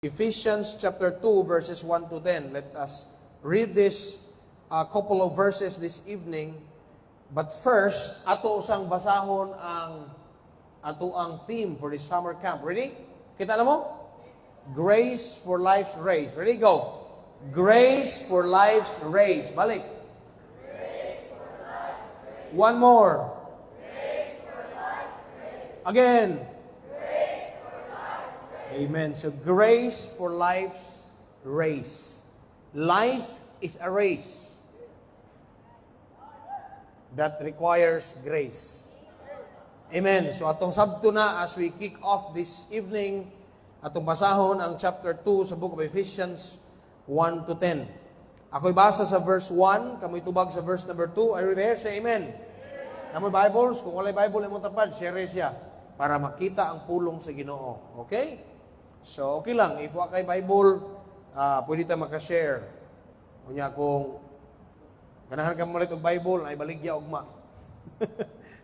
Ephesians chapter 2 verses 1 to 10. Let us read this couple of verses this evening. But first, ato usang basahon ang ato ang theme for this summer camp. Ready? Kita na mo? Grace for life's race. Ready? Go. Grace for life's race. Balik. Grace for life's race. One more. Grace for life's race. Again. Grace for life's race. Amen. So grace for life's race. Life is a race that requires grace. Amen. So atong Sabto na as we kick off this evening, atong basahon ang chapter 2 sa book of Ephesians 1 to 10. Ako'y basa sa verse 1, kamoy tubag sa verse number 2. Are you there? Say amen. Namoy Bibles, kung walay Bible imong tapad, share siya para makita ang pulong sa Ginoo. Okay? So okay lang, if wa kay Bible, pwede ta maka-share. Unya kung ganahan ka malit og Bible, ay baligya ugma.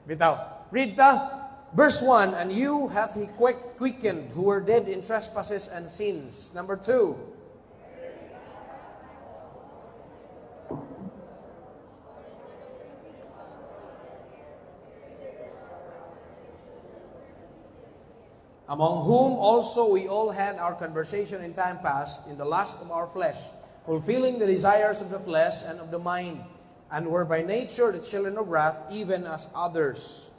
Bitaw. Read ta. Verse 1, and you hath he quickened who were dead in trespasses and sins. Number 2. Among whom also we all had our conversation in time past, in the lust of our flesh, fulfilling the desires of the flesh and of the mind, and were by nature the children of wrath, even as others.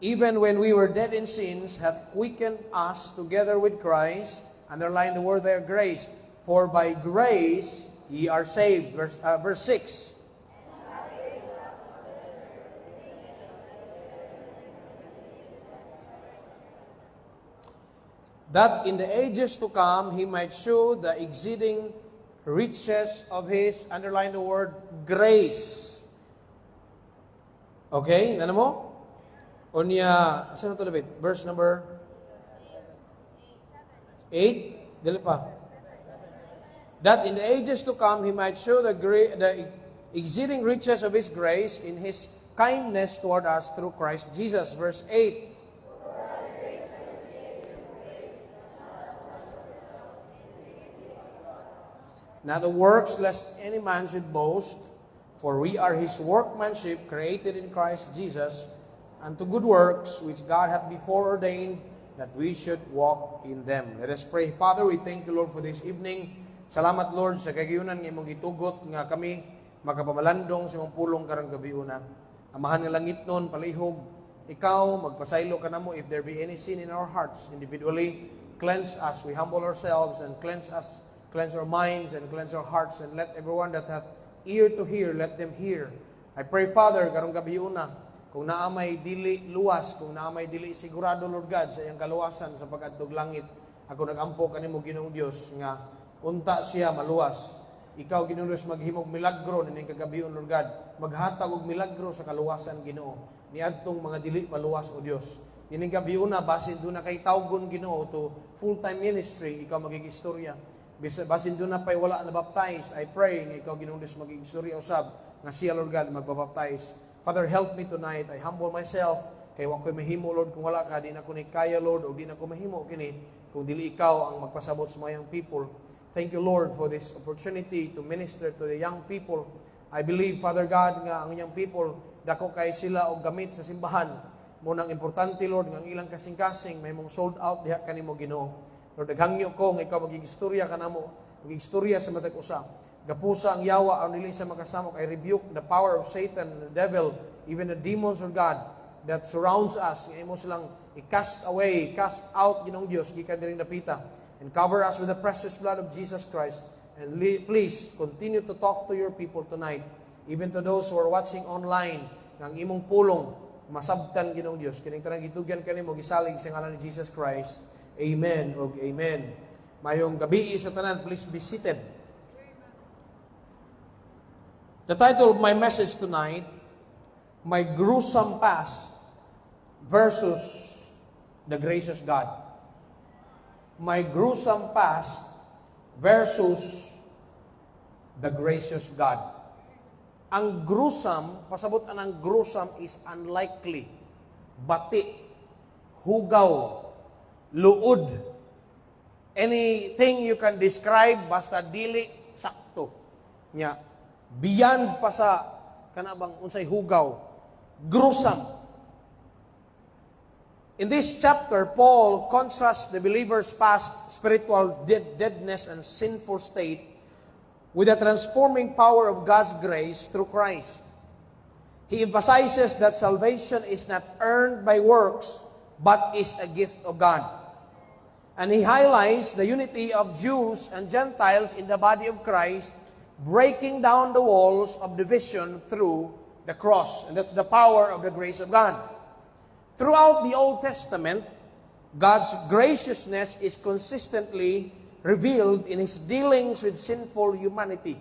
Even when we were dead in sins, hath quickened us together with Christ. Underline the word there, grace. For by grace ye are saved. Verse 6. That in the ages to come, He might show the exceeding riches of His, underline the word, grace. Okay? Ano mo? Unya, saan ito labit? Verse number 8? Dili pa. That in the ages to come, He might show the exceeding riches of His grace in His kindness toward us through Christ Jesus. Verse 8. Not the works, lest any man should boast, for we are His workmanship, created in Christ Jesus, unto good works, which God hath before ordained, that we should walk in them. Let us pray. Father, we thank you, Lord, for this evening. Salamat, Lord, sa kagiyunan ng imong gitugot nga kami makapamalandong sa imong pulong karang gabiuna. Amahan ng langit nun, palihog, ikaw, magpasaylo ka na mo if there be any sin in our hearts. Individually, cleanse us. We humble ourselves and cleanse us. Cleanse our minds and cleanse our hearts, and let everyone that hath ear to hear, let them hear. I pray, Father, karong gabiuna, kung naamay dili luwas, kung naamay dili sigurado, Lord God, sa iyang kaluwasan sa pag-adtog langit, ako nagampo kanimo Ginoong Dios nga unta siya maluwas. Ikaw, Ginoong Dios, maghimog milagro nining kagabion, Lord God, maghatag og milagro sa kaluwasan, Ginoo, niadtong mga dili maluwas, O Dios. Dining gabiuna, basin doon na kay tawgon, Ginoo, to full-time ministry, ikaw magigistorya. Basin doon na pa'y wala na baptize, I pray nga ikaw, Ginoong Diyos, maging istorya usab, nga siya, Lord God, magbabaptize. Father, help me tonight. I humble myself, kay wa ko'y mahimo, Lord, kung wala ka, di na ko ni kaya, Lord, o di na ko mahimo, kini, kung dili ikaw ang magpasabot sa mga young people. Thank you, Lord, for this opportunity to minister to the young people. I believe, Father God, nga ang young people, dako kay sila og gamit sa simbahan. Munang importante, Lord, nga ang ilang kasing-kasing, may mong sold out diha kanimo, Ginoo. Lord, naghangyo ko nga ikaw maging-istorya ka na mo, maging-istorya sa matag usa. Gapusa ang yawa ang nili sa makasamok. I rebuke the power of Satan, the devil, even the demons of God that surrounds us. Nga imo silang i-cast away, cast out, Ginoong Diyos, gikan diring dapita. And cover us with the precious blood of Jesus Christ. And please, continue to talk to your people tonight, even to those who are watching online, nga ang imong pulong, masabtan, Ginoong Diyos. Kining tanang gitugyan kanimo, gisalig sa ngalan ni Jesus Christ. Amen o amen. Mayong gabi sa tanan, please be seated. The title of my message tonight, My Gruesome Past versus the Gracious God. My gruesome past versus the gracious God. Ang gruesome, pasabot ang gruesome is unlikely. bati, hugaw, luod. Anything you can describe, basta dili sakto. Nya, beyond pa sa, kanabang unsay hugaw, gruesome. In this chapter, Paul contrasts the believer's past spiritual deadness and sinful state with the transforming power of God's grace through Christ. He emphasizes that salvation is not earned by works, but is a gift of God. And he highlights the unity of Jews and Gentiles in the body of Christ, breaking down the walls of division through the cross. And that's the power of the grace of God. Throughout the Old Testament, God's graciousness is consistently revealed in His dealings with sinful humanity.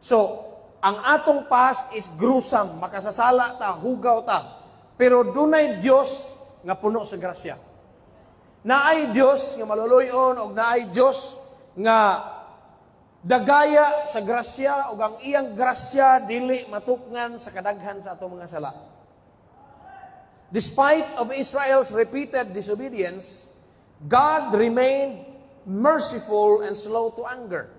So, ang atong past is gruesome, makasasala ta, hugaw ta. Pero dunay Dios nga puno sa grasya. Naay Dios nga maluluyon o naay Dios nga dagaya sa grasya o ang iyang grasya dili matukngan sa kadaghan sa atong mga sala. Despite of Israel's repeated disobedience, God remained merciful and slow to anger.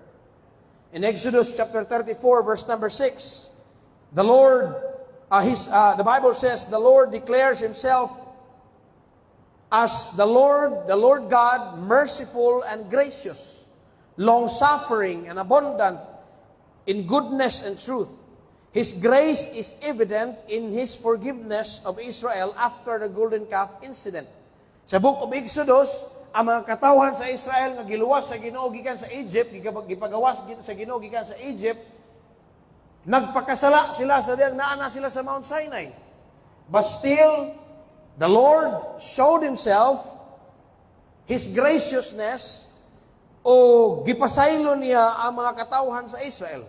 In Exodus chapter 34, verse number 6, the Bible says, the Lord declares Himself as the Lord God, merciful and gracious, long-suffering and abundant in goodness and truth. His grace is evident in His forgiveness of Israel after the golden calf incident. Sa book of Exodus, ang mga katawhan sa Israel nga giluwas sa Ginoo gikan sa Egypt, gipagawas sa Ginoo gikan sa Egypt, nagpakasala sila sa diyang naana sila sa Mount Sinai. But still, the Lord showed Himself, His graciousness, o gipasaylo niya ang mga katawhan sa Israel.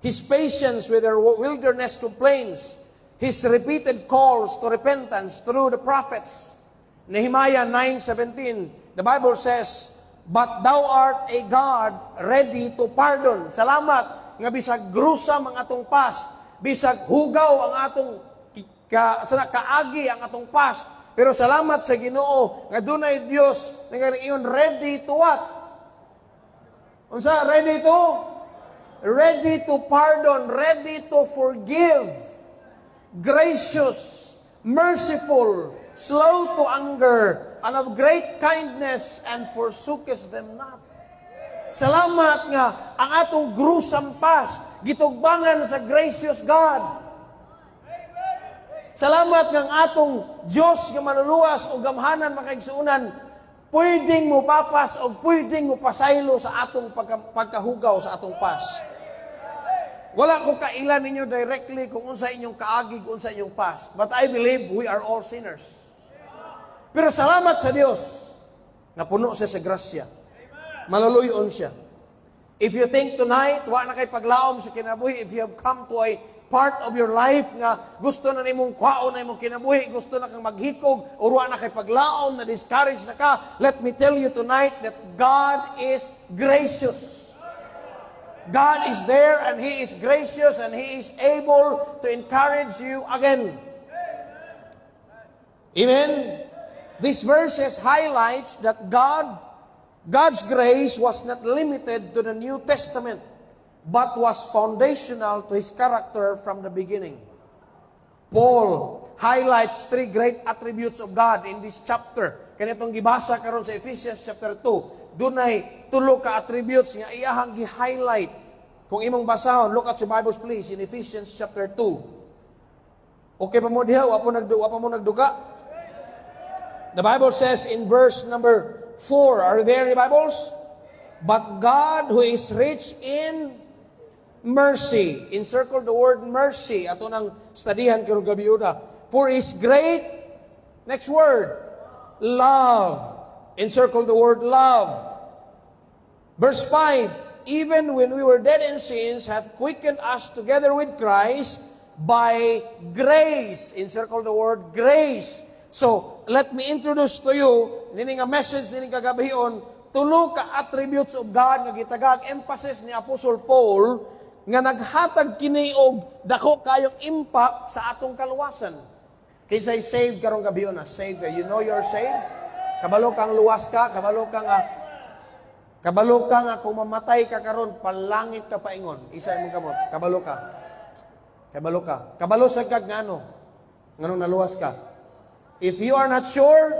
His patience with their wilderness complaints, His repeated calls to repentance through the prophets. Nehemiah 9:17, the Bible says, "But thou art a God ready to pardon." Salamat nga bisag gruesome ang atong past, bisag hugaw ang atong kaagi ang atong past, pero salamat sa Ginoo nga dunay Dios nga iyon ready to what? Unsa ready to? Ready to pardon, ready to forgive, gracious, merciful, slow to anger, and of great kindness, and forsooketh them not. Salamat nga ang atong gruesome past gitugbangan sa gracious God. Salamat nga ang atong Diyos nga manuluwas o gamhanan makaigsuunan, pwedeng mo papas o pwedeng mo pasaylo sa atong pagkahugaw sa atong past. Wala ko kailan ninyo directly kung unsa inyong kaagi, kung unsa inyong past. But I believe we are all sinners. Pero salamat sa Dios na puno siya sa grasya. Maluluyon siya. If you think tonight, wa na kay paglaom sa kinabuhi, if you have come to a part of your life nga gusto na nimong kwaon na imong kinabuhi, gusto na kang maghikog, o wa na kay paglaom, na discourage na ka, let me tell you tonight that God is gracious. God is there and He is gracious and He is able to encourage you again. Amen? This verses highlights that God's grace was not limited to the New Testament, but was foundational to His character from the beginning. Paul highlights 3 great attributes of God in this chapter. Kanitong gibasa karon sa Ephesians chapter 2. Dunay 3 ka attributes nga iyahang gi-highlight. Kung imong basahon, look at your Bibles please in Ephesians chapter 2. Okay pa mo diha? Wa pa mo nagduga? The Bible says in verse number 4, are there in the Bibles? But God who is rich in mercy. Encircle the word mercy. Ato nang studihan karong gabi una. For His great, next word, love. Encircle the word love. Verse 5, even when we were dead in sins, hath quickened us together with Christ by grace. Encircle the word grace. So, let me introduce to you, nini nga message, nini kagabihion, 3 ka attributes of God nga gitagag emphasis ni Apostle Paul nga naghatag kini og dako kayong impact sa atong kaluwasan. Kinsay saved karong gabi na saved. You know you're saved? Kabalo kang luwas ka, kabalo kang kung mamatay ka karon, palangit ka paingon. Isa imong kamot, kabalo ka. Kabalo ka. Kabalo sa kag ngano. Nganong naluwas ka. If you are not sure,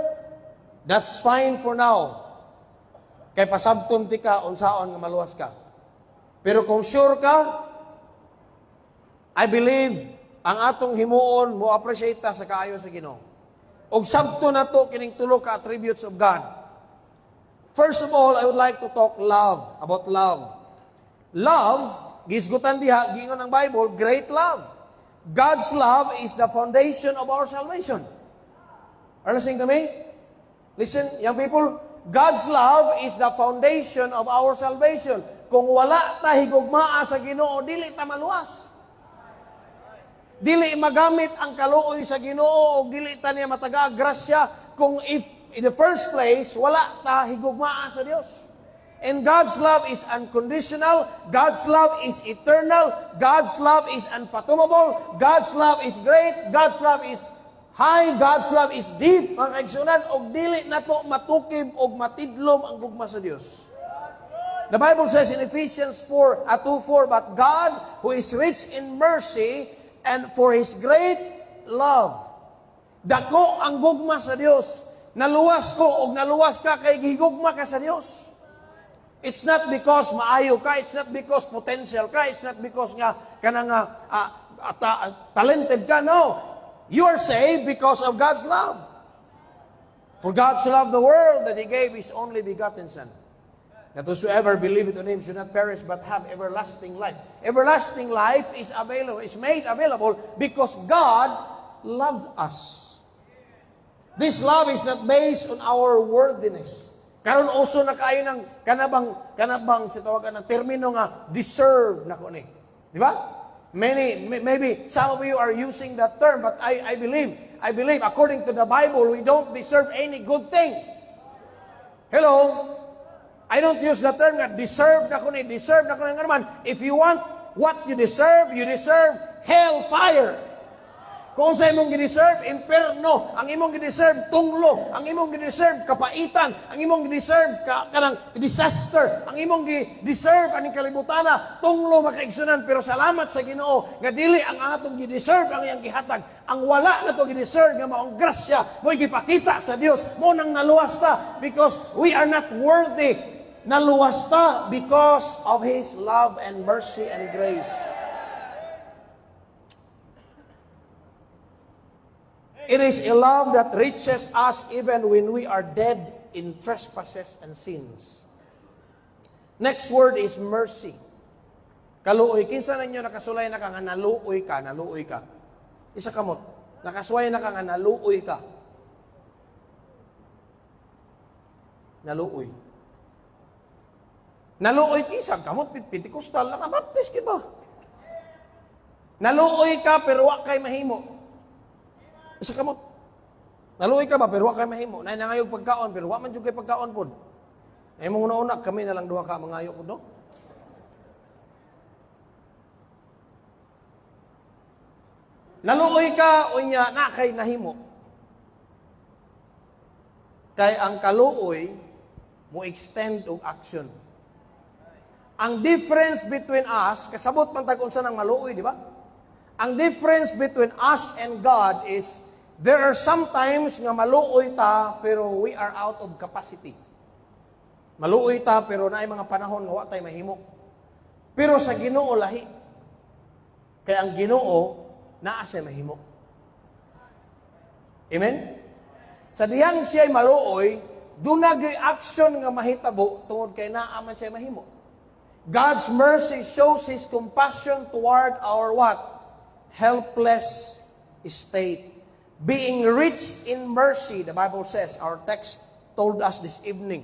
that's fine for now. Kay pasabton ti ka unsaon nga maluwas ka. Pero kung sure ka, I believe ang atong himuon mo appreciate ta sa kaayo sa Ginoo. Og sabto na to kining tulo ka attributes of God. First of all, I would like to talk about love. Love, gisgutan diha, giingon ang Bible, great love. God's love is the foundation of our salvation. Are you listening to me? Listen, young people, God's love is the foundation of our salvation. Kung wala ta higugmaa sa Ginoo, dili ta maluwas. Dili magamit ang kaluoy sa Ginoo o dili ta niya mataga grasya kung if in the first place wala ta higugmaa sa Dios. And God's love is unconditional, God's love is eternal, God's love is unfathomable, God's love is great, God's love is high, God's love is deep. Mga kaigsunan, og dili nato matukib og matidlom ang gugma sa Dios. The Bible says in Ephesians 2:4, but God who is rich in mercy and for His great love. Dako ang gugma sa Dios. Naluwas ko o naluwas ka kay gihigugma ka sa Dios. It's not because maayo ka, it's not because potential ka, it's not because nga kanang talented ka. No. You are saved because of God's love. For God so loved the world that He gave His only begotten Son, that whosoever believeth on Him should not perish but have everlasting life. Everlasting life is made available because God loved us. This love is not based on our worthiness. Karon uso na kaayo ng kanabang sa tawagan ng termino nga deserve na ko ni. Di ba? Maybe some of you are using that term, but I believe according to the Bible, we don't deserve any good thing. Hello? I don't use the term nga deserve na ko ni naman. If you want what you deserve hellfire. Kung sa imong gideserve, imperno. Ang imong gideserve, tunglo. Ang imong gideserve, kapaitan. Ang imong gideserve, kanang disaster. Ang imong gideserve, aning kalibutana, tunglo makaigsunan. Pero salamat sa Ginoo, nga dili ang atong gideserve ang iyang gihatag. Ang wala na to gideserve, nga maong grasya, mo'y gipakita sa Dios. Mo nang naluwas ta, because we are not worthy. Naluwas ta because of His love and mercy and grace. It is a love that reaches us even when we are dead in trespasses and sins. Next word is mercy. Kaluoy. Kinsa ninyo nakasulay na ka nga naluoy ka. Isa kamot. Nakasuway na ka nga naluoy ka. Naluoy. Naluoy kisag kamot, Pentecostal, nakabaptis ka ba? Naluoy ka pero wa kay mahimo. Isa kamot. Naluoy ka ba pero wa kay mahimo. Nay nangayog pagkaon pero wa man jud kay pagkaon pod. Ay mong una kami na lang duha ka mangayo pod no. Naluoy ka unya na kay nahimo. Kay ang kaluoy mo extend og action. Ang difference between us, kasabot man tag unsa nang maluoy, di ba? Ang difference between us and God is there are sometimes nga maluoy ta pero we are out of capacity. Maluoy ta pero naay mga panahon nga wa tay mahimo. Pero sa Ginoo lahi. Kaya ang Ginoo naa siya mahimo. Amen? Sa diyang siya maluoy, dunagay action nga mahitabo tungod kay naa man siya mahimo. God's mercy shows His compassion toward our what? Helpless state. Being rich in mercy, the Bible says, our text told us this evening.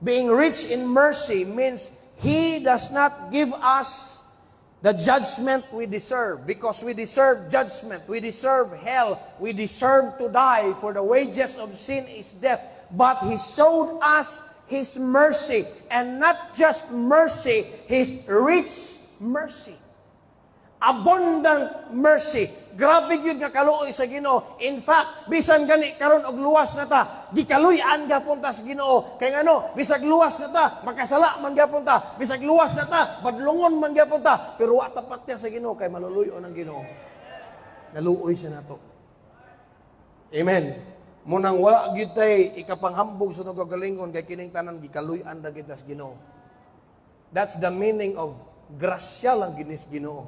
Being rich in mercy means He does not give us the judgment we deserve, because we deserve judgment, we deserve hell, we deserve to die, for the wages of sin is death. But He showed us His mercy, and not just mercy, His rich mercy. Abundant mercy. Grabe yun nga kaluoy sa Ginoo. In fact, bisan gani karon og luwas na ta, gikaluy-an gyapon ta sa Ginoo. Kay ngano, bisag luwas na ta, makasala man gyapon ta. Bisag luwas na ta, badlungon man gyapon ta. Pero wa tapat niya sa Ginoo kay maluluyo ang Ginoo. Naluoy siya nato. Amen. Munang wala gyud tay ikapanghambog sa nagagalingon kay kining tanan gikaluy-an da kita sa Ginoo. That's the meaning of grasya lang ginis Ginoo.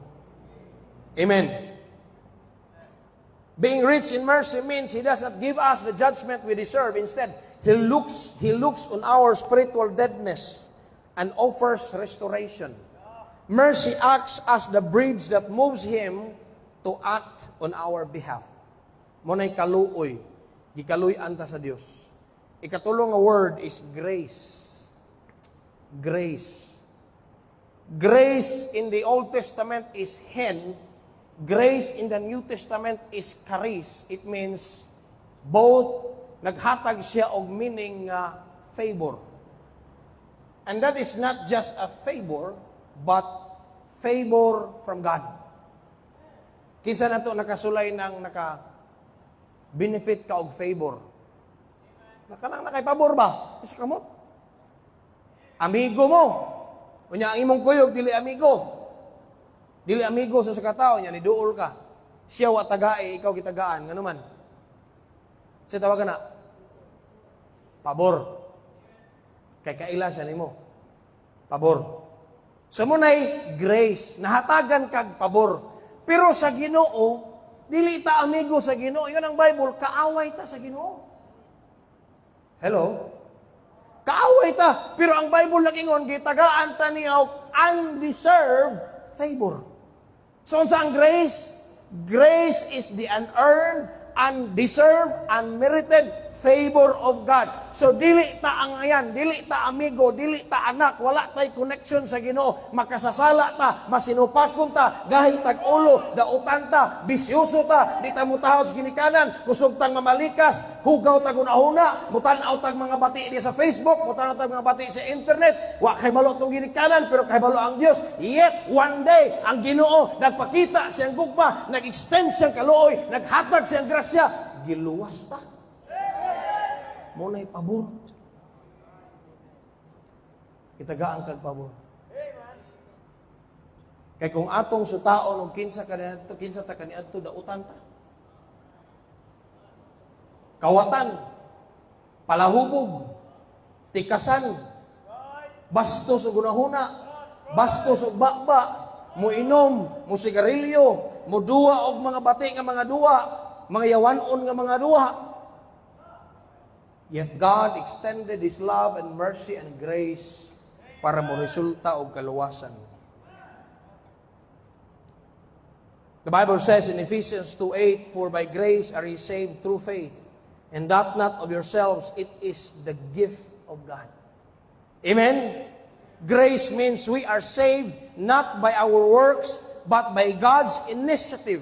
Amen. Being rich in mercy means He does not give us the judgment we deserve. Instead, He looks on our spiritual deadness and offers restoration. Mercy acts as the bridge that moves Him to act on our behalf. Munay kaluoy, gikaluy-an ta sa Dios. Ikatulong nga word is grace. Grace. Grace in the Old Testament is hen. Grace in the New Testament is charis. It means both naghatag siya og meaning favor. And that is not just a favor, but favor from God. Kinsa nato nakasulay ng benefit ka og favor? Nakanang nakay-pabor ba? Isa kamot. Amigo mo. Unya ang imong kuyog dili amigo. Dili amigo sa katao niya, niduol ka. Siya wa tagae, ikaw gitagaan. Ngano man? Siya tawagan na, pabor. Kay kaila siya nimo. Pabor. So munay grace, nahatagan kag pabor. Pero sa Ginoo, dili ta amigo sa Ginoo. Yun ang Bible, kaaway ta sa Ginoo. Hello? Kaaway ta. Pero ang Bible nagingon, gitagaan ta niya undeserved favor. So, sa ang grace? Grace is the unearned, undeserved, unmerited favor of God. So, dili ta ang ayan, dili ta amigo, dili ta anak, wala tay connection sa Ginoo. Makasasala ta, masinupakon ta, gahi tag ulo, dautan ta, bisyoso ta, di ta mutahod sa ginikanan, kusog tang mamalikas, hugaw tag una-una, mutanaw tag mga bati di sa Facebook, mutanaw tag mga bati sa internet, wa kay malo tong ginikanan, pero kay malo ang Dios. Yet, one day, ang Ginoo, nagpakita siyang gugma, nag-extend siyang kaluoy, naghatag siyang grasya, giluwas ta. Munay pabor. Kitagaan kag pabor. Kay kung atong sutaon og kinsa ta kaniadto dautan ta. Kawatan, palahubog, tikasan, bastos og unahuna, bastos og bakba, muinom, musigarilyo, muduwa og mga bati nga mga duwa, mga yawanon nga mga duwa. Yet God extended His love and mercy and grace para mo resulta og kaluwasan. The Bible says in Ephesians 2:8, "For by grace are ye saved through faith, and that not of yourselves, it is the gift of God." Amen? Grace means we are saved not by our works, but by God's initiative.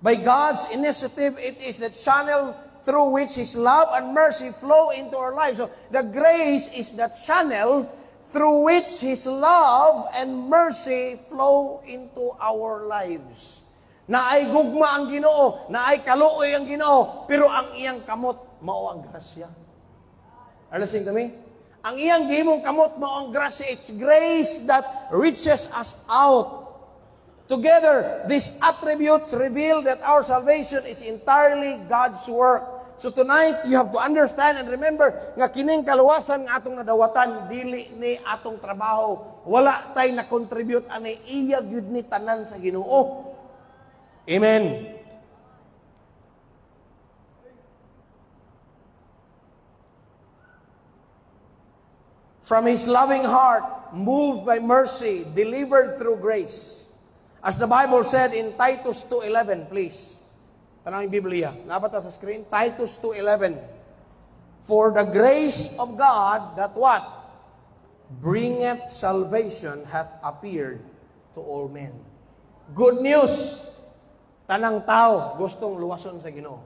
By God's initiative, it is the channel through which His love and mercy flow into our lives. So, the grace is the channel through which His love and mercy flow into our lives. Naay gugma ang Ginoo, naay kaluoy ang Ginoo, pero ang iyang kamot mao ang grasya. Are you listening to me? Ang iyang gihimong kamot mao ang grasya. It's grace that reaches us out. Together, these attributes reveal that our salvation is entirely God's work. So tonight, you have to understand and remember nga kining kaluwasan nga atong nadawatan, dili ni atong trabaho. Wala tay na-contribute ani iya gyud ni tanan sa Ginoo. Amen. From His loving heart, moved by mercy, delivered through grace. As the Bible said in Titus 2:11, please. Tanang Biblia. Nabata sa screen? Titus 2:11. For the grace of God that what? Bringeth salvation hath appeared to all men. Good news. Tanang tao gustong luwason sa Ginoo.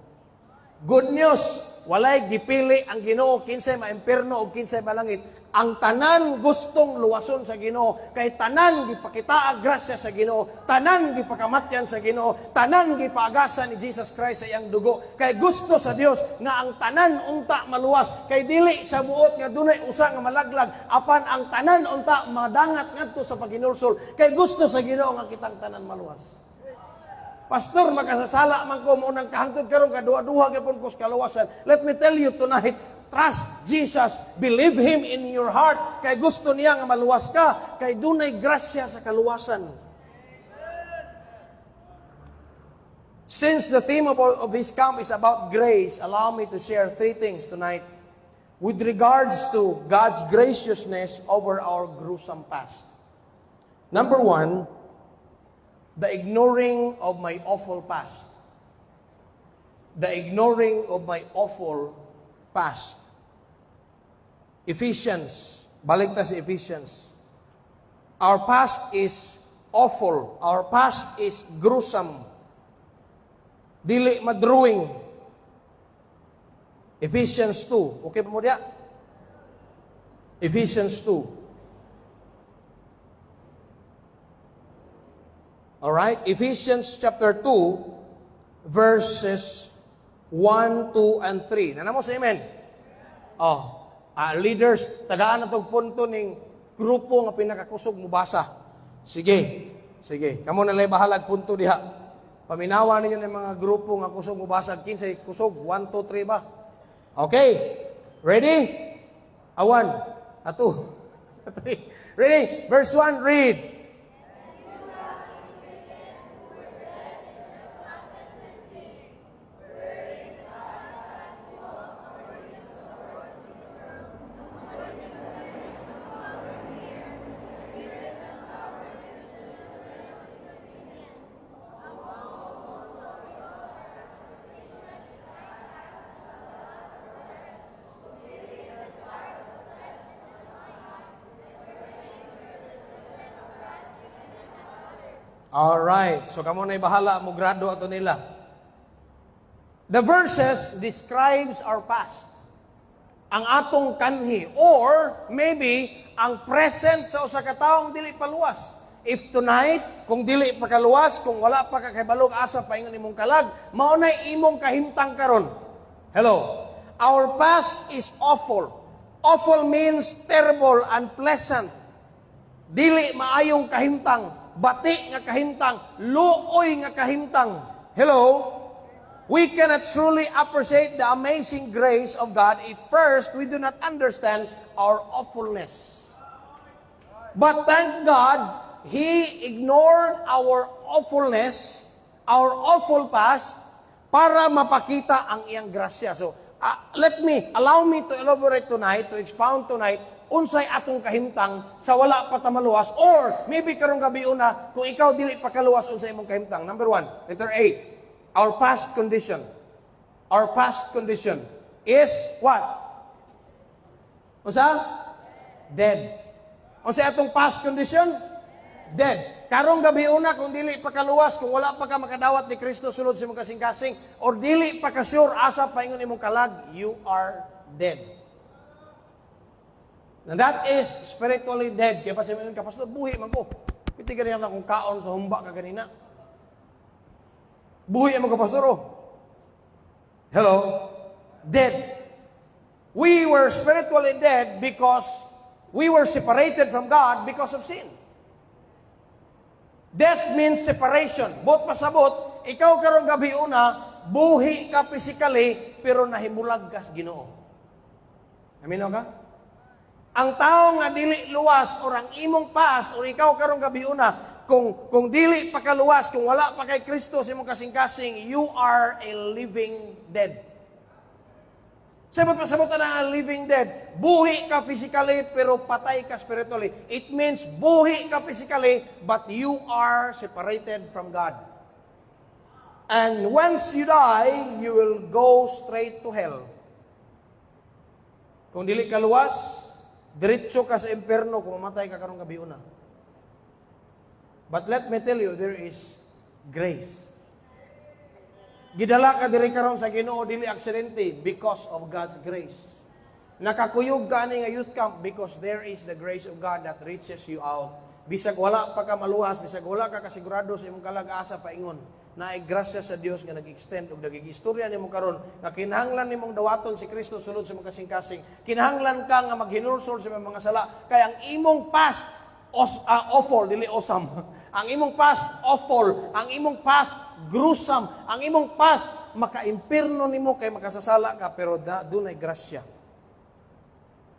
Good news, walay gipili ang Ginoo kinsay maimperno o kinsay malangit. Ang tanan gustong luwason sa Ginoo, kay tanan gipakita ang grasya sa Ginoo, tanan gipakamatyan sa Ginoo, tanan gipaagasan ni Jesus Christ sa iyang dugo. Kay gusto sa Dios nga ang tanan unta maluwas, kay dili sa buot nga dunay usa nga malaglag, apan ang tanan unta madangat ngadto sa paginulsol. Kay gusto sa Ginoo nga kitang tanan maluwas. Pastor, makasasala man ko mo nang kahangtod karon kadua-duha gyapon ko sa kaluwasan. Let me tell you tonight, trust Jesus, believe Him in your heart. Kay gusto niya nga maluwas ka, kay dunay grasya sa kaluwasan. Since the theme of this camp is about grace, allow me to share 3 things tonight with regards to God's graciousness over our gruesome past. Number 1, the ignoring of my awful past. The ignoring of my awful past. Ephesians. Balik ta sa Ephesians. Our past is awful. Our past is gruesome. Dili madruing. Ephesians 2. Okay pa mo diya? Ephesians 2. Alright? Ephesians chapter 2, verses 1, 2, and 3. Nanamo sa amen? Leaders, tagaan na itong punto ng grupo nga pinakakusog mubasa. Sige. Kamu na lang bahalag punto diha. Paminawa ninyo ng mga grupo nga kusog mubasa. Kinsay kusog? 1, 2, 3 ba? Okay. Ready? 1, 2, 3. Ready? Verse 1, read. Alright, so kamo na bahala mo grado ato nila. The verses describes our past. Ang atong kanhi or maybe ang present sa usa ka taong dili paluwas. If tonight, kung dili pa kaluwas, kung wala pa ka kay balog asa paingon imong kalag, mao nay imong kahimtang karon. Hello. Our past is awful. Awful means terrible, unpleasant. Dili maayong kahimtang. Bati nga kahimtang, luoy nga kahimtang. Hello? We cannot truly appreciate the amazing grace of God if first we do not understand our awfulness. But thank God, He ignored our awfulness, our awful past, para mapakita ang iyang grasya. So, allow me to elaborate tonight, to expound tonight, unsay atong kahimtang sa wala pa ta maluwas, or maybe karong gabi una kung ikaw dili pa kaluwas unsay imong kahimtang. Number 1, letter A, our past condition. Our past condition is what? Unsa? Dead. Unsay atong past condition? Dead. Karong gabi una kung dili pa kaluwas, kung wala pa ka makadawat ni Kristo sulod sa imong kasing-kasing, or dili pa ka sure asa paingon imong kalag, you are dead. And that is spiritually dead. Kaya pa siya mga kapastor, buhi man ko. Piti ganyan na kung kaon sa humba ka ganina. Buhi ang mga kapastor, oh. Hello? Dead. We were spiritually dead because we were separated from God because of sin. Death means separation. Bot pasabot, ikaw karong gabi una, buhi ka physically, pero nahimulag ka sa Ginoo. Amino ka? Ang tao nga dili luwas or ang imong past or ikaw karong gabi una, kung dili pa kaluwas, kung wala pa kay Kristo sa imong kasing-kasing, you are a living dead. Sabot na living dead. Buhi ka physically pero patay ka spiritually. It means buhi ka physically but you are separated from God. And once you die, you will go straight to hell. Kung dili ka luwas, diretso ka sa impyerno kung mamatay ka karong gabi una. But let me tell you, there is grace. Gidala ka diri karon sa Ginoo dili aksidente because of God's grace. Nakakuyog ka ani nga youth camp because there is the grace of God that reaches you out. Bisag wala pa ka maluhas, bisag wala ka kasigurado sa imong kalag-asa paingon, naay grasya sa Dios nga nag-extend og nagigistorya nimo karon nga kinahanglan nimong dawaton si Kristo sulod sa mga kasing-kasing. Kinahanglan ka nga maghinulsol sa mga sala kay ang imong past awful dili awesome. Ang imong past awful, ang imong past gruesome, ang imong past maka-impierno nimo kay makasasala ka pero dunay grasya.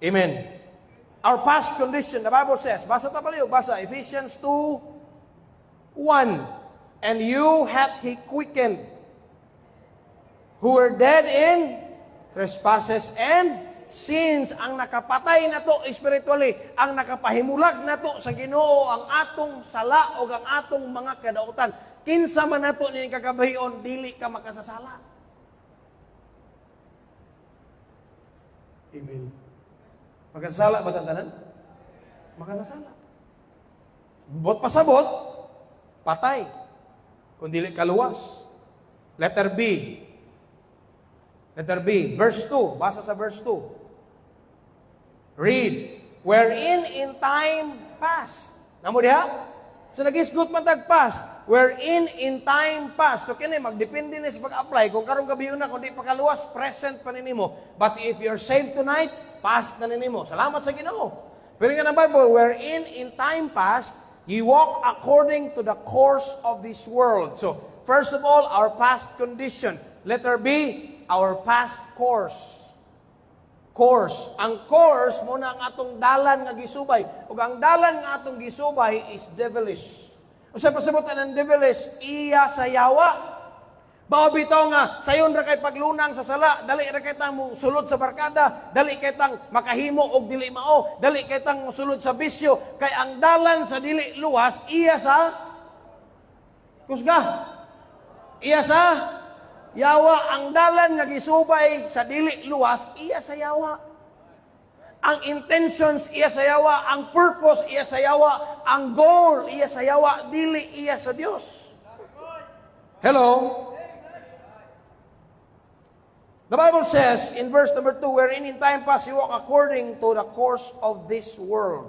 Amen. Our past condition, the Bible says, basa ta palihog, basa Ephesians 2:1. And you hath he quickened, who were dead in trespasses and sins. Ang nakapatay na to spiritually, ang nakapahimulag na to sa Ginoo, ang atong sala o ang atong mga kadautan. Kinsa man nato ni kakabahion, dili ka makasasala. Amen. Makasasala ba tantanan? Makasasala. Bot pasabot, patay. Kung dili kaluwas. Letter B. Letter B. Verse 2. Basa sa verse 2. Read. Wherein in time past. Namo diha? So nag-isgot matag past. Wherein in time past. So kini magdepende ni sa pag-apply. Kung karong gabi na, kung di pa kaluwas, present pa ninimo. But if you're saved tonight, past na ninimo. Salamat sa Ginoo. Pero nga ng Bible, wherein in time past, ye walk according to the course of this world. So, first of all, our past condition. Letter B, our past course. Course. Ang course, muna ang atong dalan nga gisubay. Ug ang dalan nga atong gisubay is devilish. Usa pasabutan ang devilish, iya sa yawa. Bao bitaw nga, sayon ra kay paglunang sa sala, dali ra kay tang sulod sa barkada, dali kay tang makahimo og dili mao, dali kay tang sulod sa bisyo, kay ang dalan sa dili luwas, iya sa kusga. Iya sa yawa. Ang dalan nga gisubay sa dili luwas, iya sa yawa. Ang intentions, iya sa yawa. Ang purpose, iya sa yawa. Ang goal, iya sa yawa. Dili iya sa Dios. Hello? The Bible says in verse number 2, wherein in time past you walk according to the course of this world.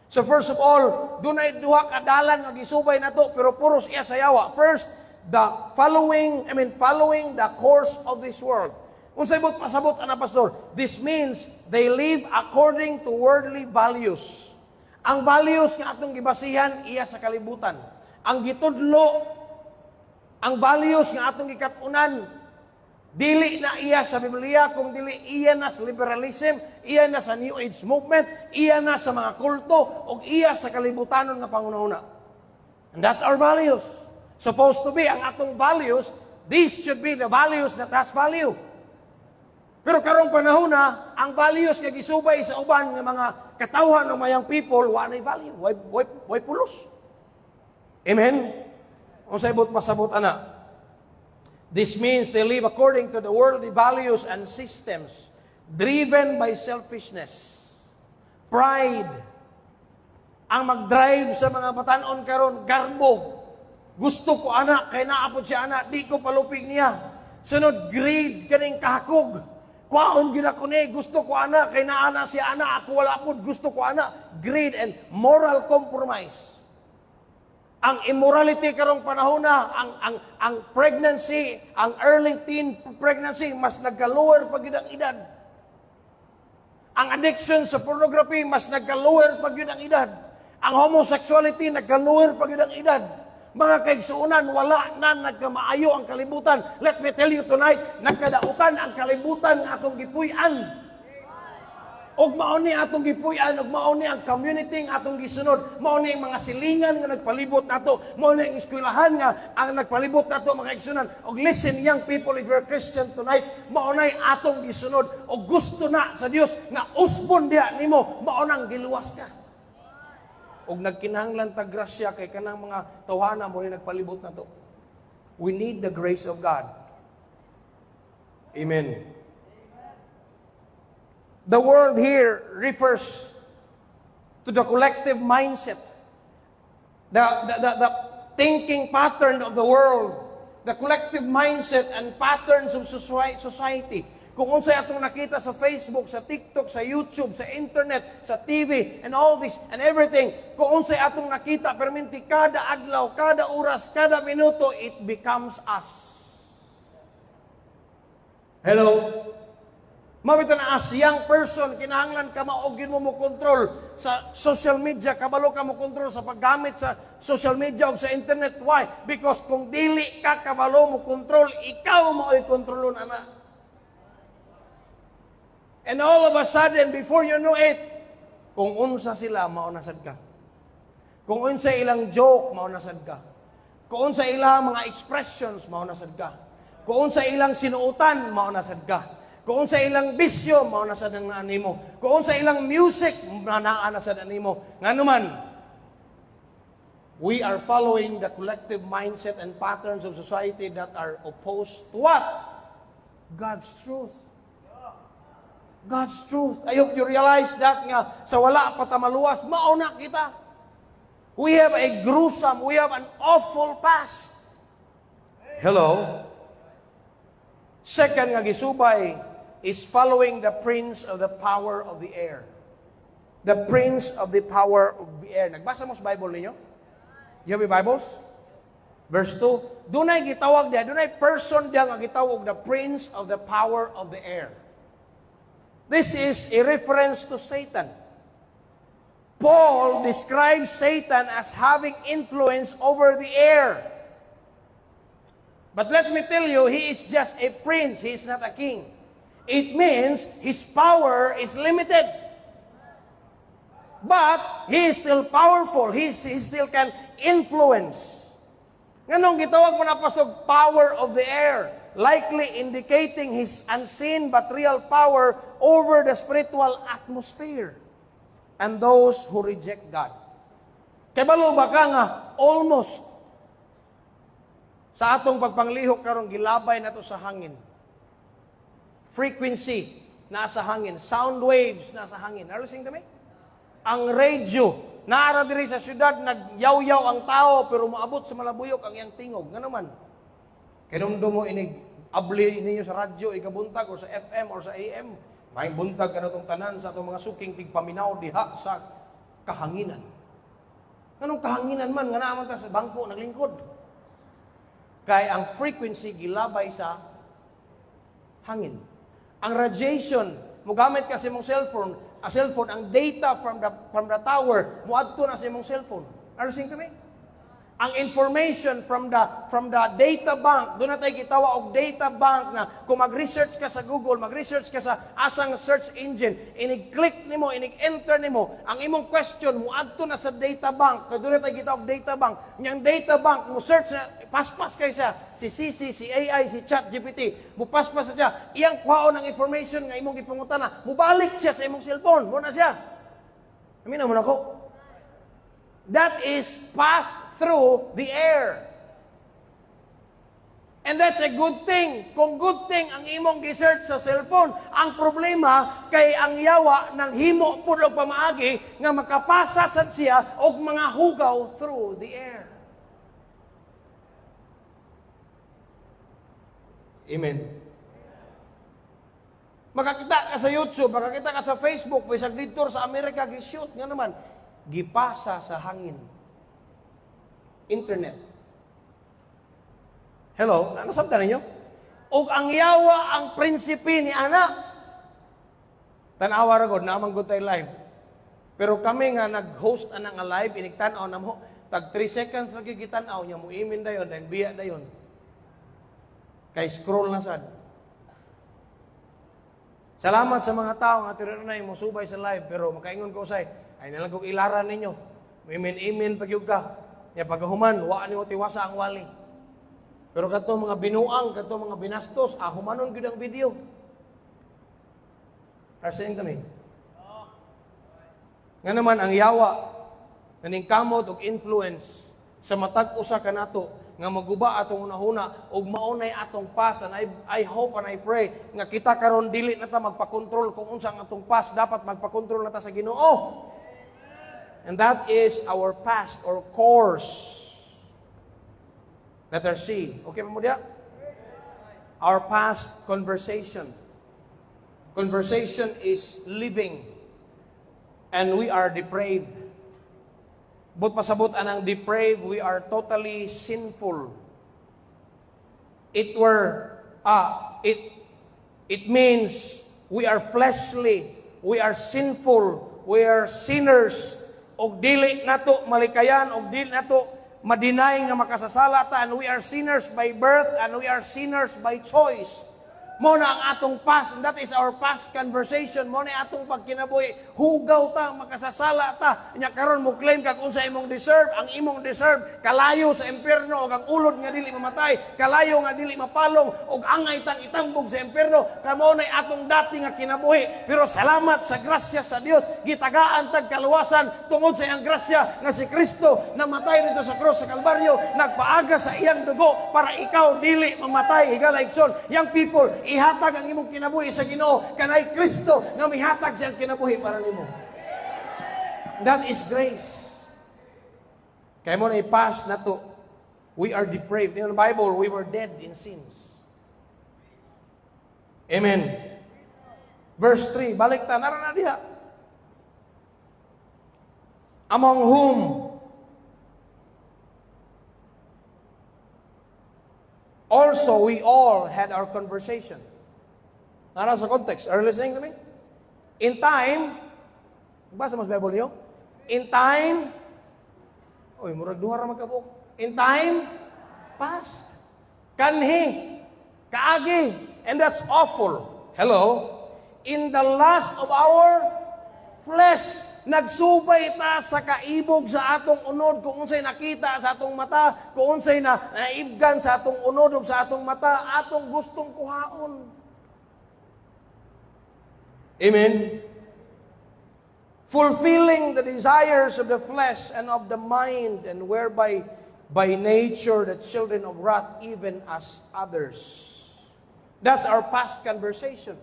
So first of all, dunay duha ka dalan nga gisubay nato pero puros iya sa yawa. First, following the course of this world. Unsay bot pasabot ana pastor? This means they live according to worldly values. Ang values nga atong gibasihan iya sa kalibutan. Ang gitudlo, ang values nga atong gikatunan, dili na iya sa Biblia, kung dili iya na sa liberalism, iya na sa New Age movement, iya na sa mga kulto, o iya sa kalibutanon nga pangunahuna. And that's our values. Supposed to be, ang atong values, these should be the values that has value. Pero karong panahon na, ang values nga gisubay sa uban ng mga katawhan ng mayang people, wala value, way pulos. Amen? O sa ibot pasabot ana. This means they live according to the worldly values and systems, driven by selfishness, pride. Ang mag-drive sa mga batanon karon, garbo. Gusto ko anak, kay naapod siya anak, di ko palupig niya. Sunod, greed, kaning kahakog. Kwaon ginakuni, gusto ko anak, kay naana siya anak, ako wala po, gusto ko anak. Greed and moral compromise. Ang immorality karong panahon na, ang pregnancy, ang early teen pregnancy, mas nagka-lower pag yun ang edad. Ang addiction sa pornography, mas nagka-lower pag yun ang edad. Ang homosexuality, nagka-lower pag yun ang edad. Mga kaigsuunan, wala na nagkamaayo ang kalibutan. Let me tell you tonight, nagkadautan ang kalibutan nga atong gipuy-an. Og mauni atong gipuy-an, og mauni ang community nga atong gisunod, mauni ang mga silingan nga nagpalibot nato, mauni ang eskwelahan nga ang nagpalibot nato mga igsunan. Og listen, young people, if you're Christian tonight, maunay atong gisunod og gusto na sa Dios nga usbon diha nimo, maunang giluwas ka. Og nagkinahanglan ta grasya kay kanang mga tawhana mo ni nagpalibot nato. We need the grace of God. Amen. The world here refers to the collective mindset, the thinking pattern of the world. the collective mindset and patterns of society. Kung unsay atong nakita sa Facebook, sa TikTok, sa YouTube, sa internet, sa TV, and all this, and everything, kung unsay atong nakita, perminti kada adlaw, kada oras, kada minuto, it becomes us. Hello? Mabito na as young person, kinahanglan ka maugin mo control sa social media, kabalo ka mo control sa paggamit sa social media o sa internet. Why? Because kung dili ka kabalo mo control, ikaw mo ay kontrolon, anak. And all of a sudden, before you know it, kung unsa sila, maunasad ka. Kung unsa ilang joke, maunasad ka. Kung unsa ilang mga expressions, maunasad ka. Kung unsa ilang sinuutan, maunasad ka. Kung sa ilang bisyo, maunasad ang animo. Kung sa ilang music, naanasad ang animo. Nga naman, we are following the collective mindset and patterns of society that are opposed to what? God's truth. God's truth. I hope you realize that nga sa wala patamaluwas, mauna kita. We have a gruesome, we have an awful past. Hello? Second nga gisubay, is following the prince of the power of the air. The prince of the power of the air. Nagbasa mo sa Bible ninyo? You have your Bibles? Verse 2. Dunay gitawag diya, dunay person diya nga gitawag the prince of the power of the air. This is a reference to Satan. Paul describes Satan as having influence over the air. But let me tell you, he is just a prince, he is not a king. It means his power is limited. But he is still powerful. He still can influence. Nganong gitawag mo na Pastor, power of the air, likely indicating his unseen but real power over the spiritual atmosphere and those who reject God. Kabalo ba ka nga almost sa atong pagpanglihok karong gilabay nato sa hangin. Frequency, nasa hangin. Sound waves, nasa hangin. Are you listening to me? Ang radio, naara diri sa syudad, nagyaw-yaw ang tao, pero maabot sa malabuyok ang iyang tingog. Nga naman. Kinumdo mo inig, abli ninyo sa radyo, ikabuntag, o sa FM, or sa AM. May buntag ka na itong tanan sa itong mga suking tigpaminaw diha sa kahanginan. Anong kahanginan man? Nga naman ta sa bangko, naglingkod. Kaya ang frequency gilabay sa hangin. Ang radiation, mugamit ka sa imong cellphone, ang data from the tower, muadto na sa imong cellphone. Are you listening to me? Ang information from the data bank, doon na tayo gitawa og data bank na kung mag-research ka sa Google, mag-research ka sa asang search engine, inig-click nimo, inig-enter nimo, ang imong question muadto na sa data bank. Kaya doon na tayo gitawag data bank. Yang data bank, mo search na, paspas kay siya, si CC, si AI, si ChatGPT, mupaspas siya, iyang kuhaon ng information nga imong gipangutan na, mubalik siya sa imong cellphone, muna siya. Amin naman ako. That is passed through the air. And that's a good thing. Kung good thing ang imong gi-search sa cellphone, ang problema kay ang yawa ng himo pud og pamaagi nga makapasa sad siya og mga hugaw through the air. Amen. Makakita ka sa YouTube, makakita ka sa Facebook, bisag dito sa Amerika gi-shoot nga naman, gipasa sa hangin. Internet. Hello? Ano sabta ninyo? O ang yawa ang prinsipe ni anak. Tanawa ragod, naman good tayo live. Pero kami nga nag-host na nga live, iniktanaw na mo, tag 3 seconds lagi kitanaw niya, muimin dayon, then biya dayon. Kay scroll na sad. Salamat sa mga tao nga tiranay mo subay sa live, pero makaingon ko usay, ay nalang kong ilaran ninyo. Imin-imin pagyug ka. Ya pagahuman, wa ni mo tiwasa ang wali. Pero kato mga binuang, kato mga binastos, humanon gyud ang video. Are saying to me? Nga naman ang yawa, naning kamot og influence sa matag usa kanato nga maguba atong unahuna og maunay atong past, and I hope and I pray nga kita karon dili na ta magpakontrol kung unsa ang atong past, dapat magpakontrol na ta sa Ginoo. And that is our past or course. Letter C. Okay mo diya? Our past conversation. Conversation is living. And we are depraved. But pasabot anang depraved, we are totally sinful. It means we are fleshly, we are sinful, we are sinners. Og dili nato malikayan, og dili nato madinay nga makasasala ta, and we are sinners by birth and we are sinners by choice. Mo na ang atong past, and that is our past conversation. Mo na atong pagkinabuhi, hugaw ta, makasasala ta. Nya karon mo claim kag unsa imong deserve, ang imong deserve kalayo sa impierno, ug ang ulod nga dili mamatay, kalayo nga dili mapalong, ug angay tang itambog sa impierno. Kamo na atong dati nga kinabuhi. Pero salamat sa grasya sa Dios, gitagaan tag kaluwasan tungod sa iyang grasya nga si Kristo namatay dito sa cross sa Kalbaryo, nagpaaga sa iyang dugo para ikaw dili mamatay. Higalaigson, young people, ihatag ang imong kinabuhi sa Ginoo, kanay Kristo nga mihatag siyang kinabuhi para nimo. That is grace. Kaya mo na i-pass na to. We are depraved. In the Bible, we were dead in sins. Amen. Verse 3, balik ta, naran na diha. Among whom also, we all had our conversation. Nara sa context. Are you listening to me? In time, basa mas Bible niyo? In time, murag duha ra magkabuk. In time, past. Kanhi, kaagi, and that's awful. Hello? In the last of our flesh, nagsubay ta sa kaibog sa atong unod, kung unsay nakita sa atong mata, kung unsay naibgan sa atong unod ug sa atong mata, atong gustong kuhaon. Amen. Fulfilling the desires of the flesh and of the mind, and whereby by nature the children of wrath, even as others. That's our past conversation.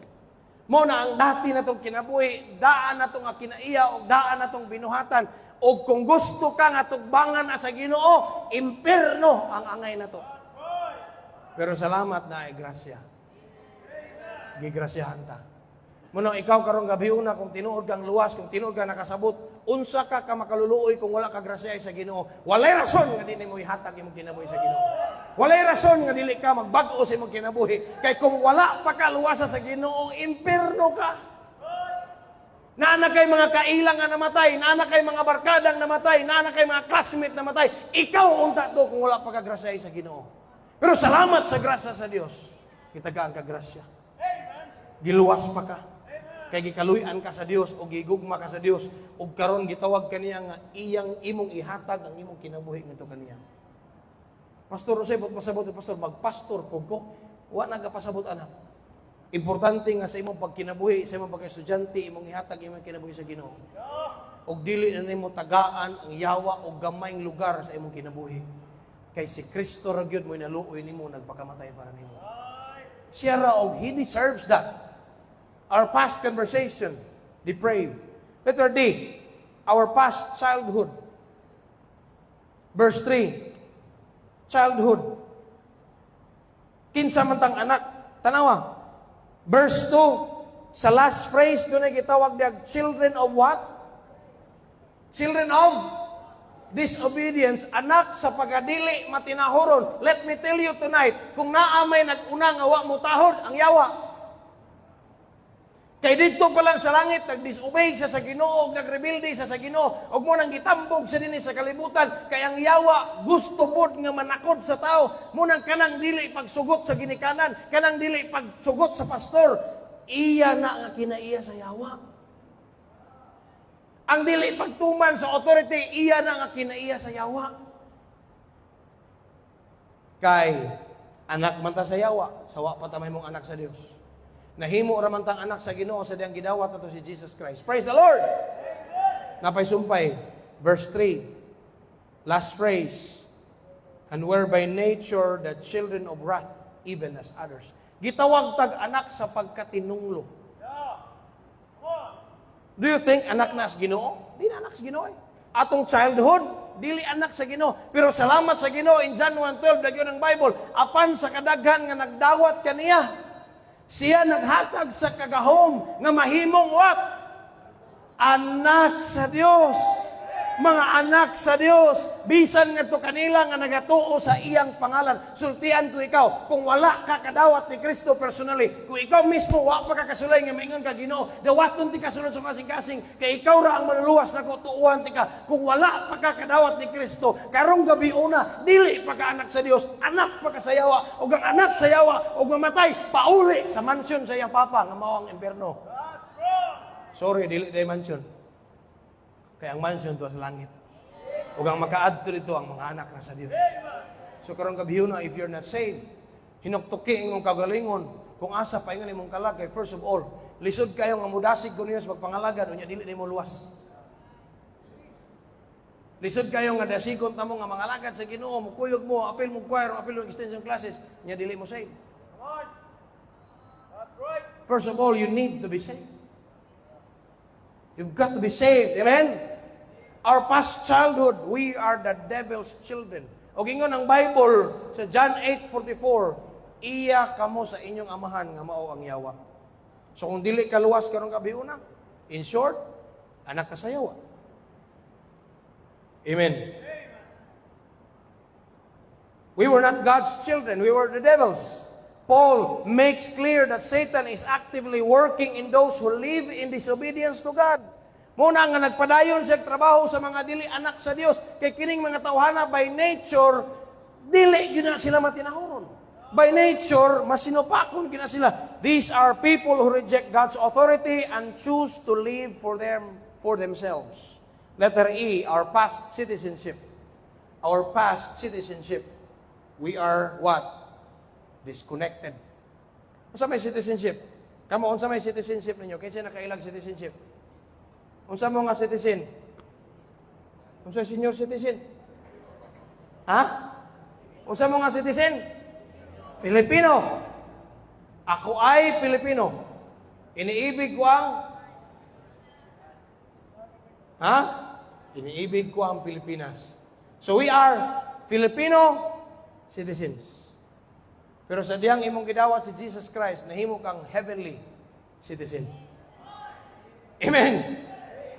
Mo na ang dati natong kinabuhi, daan natong kinaiya, o daan natong binuhatan, o kung gusto ka nga tugbangan sa Ginoo, impierno ang angay nato. Pero salamat na ay grasya. Gigrasyahan ta. Mo na ikaw karong gabi una, kung tinuod kang luwas, kung tinuod ka nakasabot, unsa ka makaluluoy kung wala ka grasya sa Ginoo. Walay rason nga dinhi mo ihatag imong kinabuhi sa Ginoo. Walay rason nga dili ka magbag-o sa imong kinabuhi. Kay kung wala pa ka luwasa sa Ginoo, impierno ka. Naana kay mga kailang nga namatay, naana kay mga barkadang namatay, naana kay mga classmate namatay. Ikaw unta to kung wala pa ka grasya sa Ginoo. Pero salamat sa grasya sa Dios. Kitagaan ka grasya. Giluwas pa ka. Kay gikaluyan ka sa Dios o gigugma ka sa Dios, ug karon gitawag kaniya nga iyang imong ihatag ang imong kinabuhi ngadto kaniya. Pastor Jose, pasabot pastor, magpastor pug ko, wa nagapasabot anak. Importante nga sa imong pagkinabuhi, sa imong pagka-estudyante, imong ihatag imong kinabuhi sa Ginoo. Og dili na nimo tagaan ang yawa og gamayng lugar sa imong kinabuhi. Kay si Kristo ra gyud mo naluoy nimo, nagpakamatay para nimo. Siya ra og he deserves that. Our past conversation, depraved. Letter D, our past childhood. Verse 3, childhood. Kinsa man tang anak, tanawa. Verse 2, sa last phrase, doon ay gitawag niya, children of what? Children of disobedience, anak sa pagadili matinahuron. Let me tell you tonight, kung naamay nag-una nga wa mo tahod, ang yawa. Kay dito pa lang sa langit, nag-disobey siya sa Ginoo, nagrebelde siya sa Ginoo, og mo nang gitambog sa dinhi sa kalibutan, kay ang yawa gusto pod nga manakod sa tao, mo nang kanang dili pagsugot sa ginikanan, kanang dili pagsugot sa pastor, iya na nga kinaiya sa yawa. Ang dili pagtuman sa authority, iya na nga kinaiya sa yawa. Kay anak man ta sa yawa, sawa pa ta mahimong anak sa Dios. Nahimo raman tang anak sa Ginoo sa diyang gidawat nato si Jesus Christ. Praise the Lord! Napay sumpay, verse 3, last phrase, and were by nature the children of wrath, even as others. Gitawag tag anak sa pagkatinunglo. Do you think anak na sa Ginoo? Di na anak sa Ginoo eh. Atong childhood, dili anak sa Ginoo. Pero salamat sa Ginoo, in John 1:12, dagyo ng Bible, apan sa kadaghan nga nagdawat kaniya, siya naghatag sa kagahom nga mahimong what? Anak sa Dios. Mga anak sa Dios, bisan nga to kanila nga nagatuo sa iyang pangalan. Sultian ko ikaw, kung wala ka kadawat ni Kristo personally, kung ikaw mismo wa pa ka kasulay nga maingon ka Ginoo, dawaton ti kasunod sa kasing-kasing, kay ikaw ra ang maluluwas na tuuhan ti ka. Kung wala pa ka kadawat ni Kristo, karong gabi una, dili pa ka anak sa Dios, anak pa ka sa yawa, ug ang anak sa yawa ug mamatay pauli sa mansyon sa iyang papa nga mao ang impierno. Sorry, dili day mansyon. Kaya ang mansion to sa langit. Ug ang makaadto dito ang mga anak na sa Dios. So karong gabi na, if you're not saved, hinuktuki ang imong kagalingon, kung asa paingon imong kalag, kay first of all, lisod kayo nga mudasig ko niyo sa pagpangalagan, unya dili nimo luwas. Lisod kayo nga dasikon tamo nga mangalagad sa Ginoo, mukuyog mo, apil mo choir, apil mo extension classes, unya dili mo saved. First of all, you need to be saved. You've got to be saved. Amen? Our past childhood, we are the devil's children. O gingon ang Bible sa John 8:44, iya kamo sa inyong amahan nga mao ang yawa. So kung dili ka luwas karong gabi una, in short, anak ka sa yawa. Amen. We were not God's children, we were the devil's. Paul makes clear that Satan is actively working in those who live in disobedience to God. Muna nga nagpadayon siya trabaho sa mga dili anak sa Dios, kay kining mga tawhana by nature dili gyud na sila matinahuron. By nature masinupakon gyud na sila. These are people who reject God's authority and choose to live for themselves. Letter E, our past citizenship. Our past citizenship. We are what? Disconnected. Unsa may citizenship? Kamo unsa may citizenship ninyo? Kinsa nakailag citizenship? Unsa mo nga citizen? Unsa senior citizen? Ha? Unsa mo nga citizen? Filipino. Ako ay Filipino. Iniibig ko ang Iniibig ko ang Pilipinas. So we are Filipino citizens. Pero sa diyang imong gidawat si Jesus Christ, nahimo kang heavenly citizen. Amen.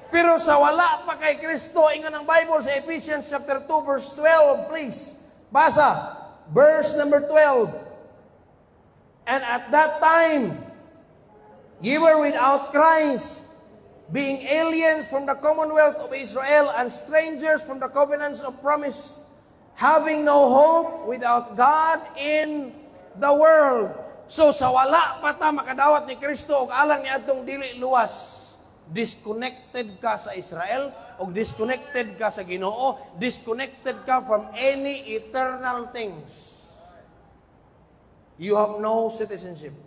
Pero sa wala pa kay Kristo, ingon ang Bible sa Ephesians chapter 2 verse 12, please. Basa, verse number 12. And at that time, ye were without Christ, being aliens from the commonwealth of Israel and strangers from the covenants of promise, having no hope without God in the world. So sa wala pa ta makadawat ni Kristo og alang ni adtong dili luwas, disconnected ka sa Israel o disconnected ka sa Ginoo, disconnected ka from any eternal things. You have no citizenship.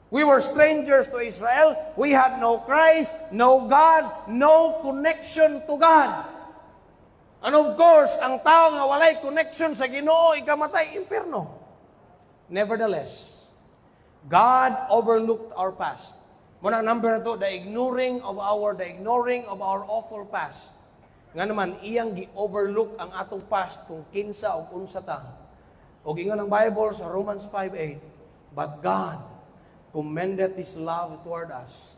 We were strangers to Israel. We had no Christ, no God, no connection to God. And of course, ang tao nga walay connection sa Ginoo, ikamatay impierno. Nevertheless, God overlooked our past. Muna number 2, the ignoring of our awful past. Nga naman, iyang gi-overlook ang atong past kung kinsa o unsa ta. O gingon ang Bible sa Romans 5:8, but God commended His love toward us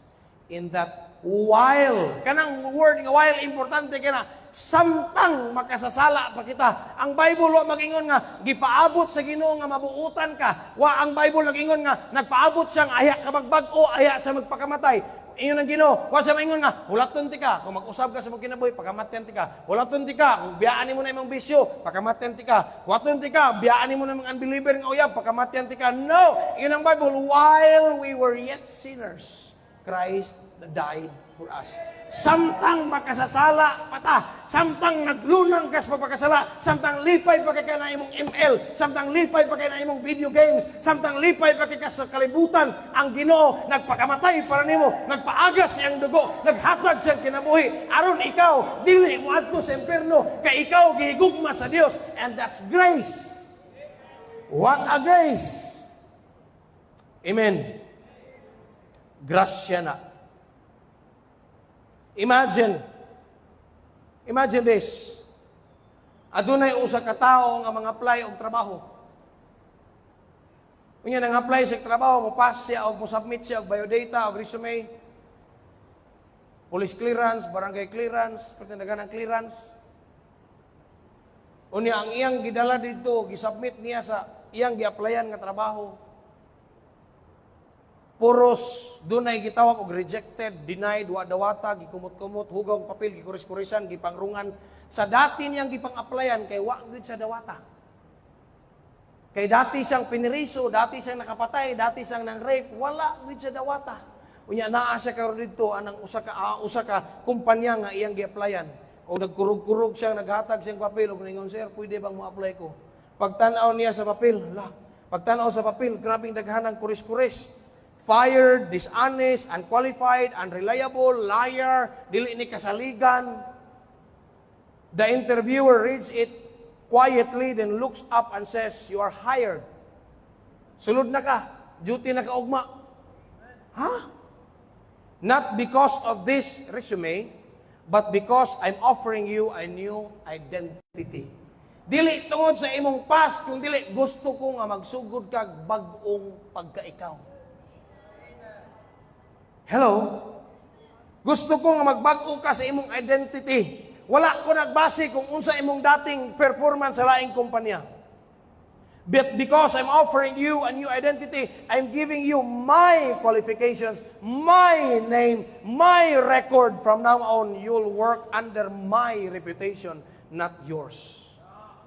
in that while, kanang word nga while, importante kana, samtang makasasala pa kita. Ang Bible wa magingon nga gipaabot sa Ginoo nga mabuutan ka. Wa ang Bible nagingon nga nagpaabot siyang aya ka magbag-o, aya sa magpakamatay. Iyon ang Ginoo. Wa sa maingon nga hulaton ti ka kung mag-usab ka sa mong kinabuhi, pakamatyan ti ka. Hulaton ti ka kung biyaan mo na imong bisyo, pakamatyan ti ka. Hulaton ti ka biyaan mo na imong unbeliever nga uyab, pakamatyan ti ka. No, iyon ang Bible, while we were yet sinners, Christ died for us. Samtang makasasala pata, samtang naglunang kas pagkasala, samtang lipay pa kay na imong ML, samtang lipay pa kay na imong video games, samtang lipay pa kay sa kalibutan, ang Ginoo nagpakamatay para nimo, nagpaagas siyang dugo, naghatag siyang kinabuhi aron ikaw dili mo adto sa impierno, kay ikaw gihigugma sa Dios, and that's grace. What a grace. Amen. Grasya na. Imagine, Imagine this. Adunay usa ka tawo nga mga apply og trabaho. Unya nang apply sa trabaho, mo pass siya og mo submit siya og biodata og resume. Police clearance, barangay clearance, pertindagan ng clearance. Unya ang iyang gidala dito, gisubmit niya sa iyang gi-applyan nga trabaho. Puros dunay gitawag og rejected, denied, wa-dawata, gikumot-kumot, hugaw papel, gikuris-kurisan, gipangrungan sa dati niyang gipang-applyan kay wa gid sa dawata. Kay dati siyang piniriso, dati siyang nakapatay, dati siyang nang rape, wala gid sa dawata. Unya naa siya karon didto anang usa ka kumpanya nga iyang gi-applyan. O nagkurog-kurog siya, naghatag siyang papel og ningon, "Sir, pwede bang mo-apply ko?" Pagtan-aw niya sa papel, pagtan-aw sa papel, grabing daghanang kuris-kuris. Fired, dishonest, unqualified, unreliable, liar, dili ni kasaligan. The interviewer reads it quietly, then looks up and says, "You are hired." Sulod na ka, duty na ka ugma. Ha? Not because of this resume, but because I'm offering you a new identity. Dili tungod sa imong past, kung dili gusto ko nga magsugod kag bag-ong pagkaikaw. Hello? Gusto ko nga magbag-o ka sa imong identity. Wala ko nagbase kung unsa imong dating performance sa laing kumpanya. But because I'm offering you a new identity, I'm giving you my qualifications, my name, my record. From now on, you'll work under my reputation, not yours.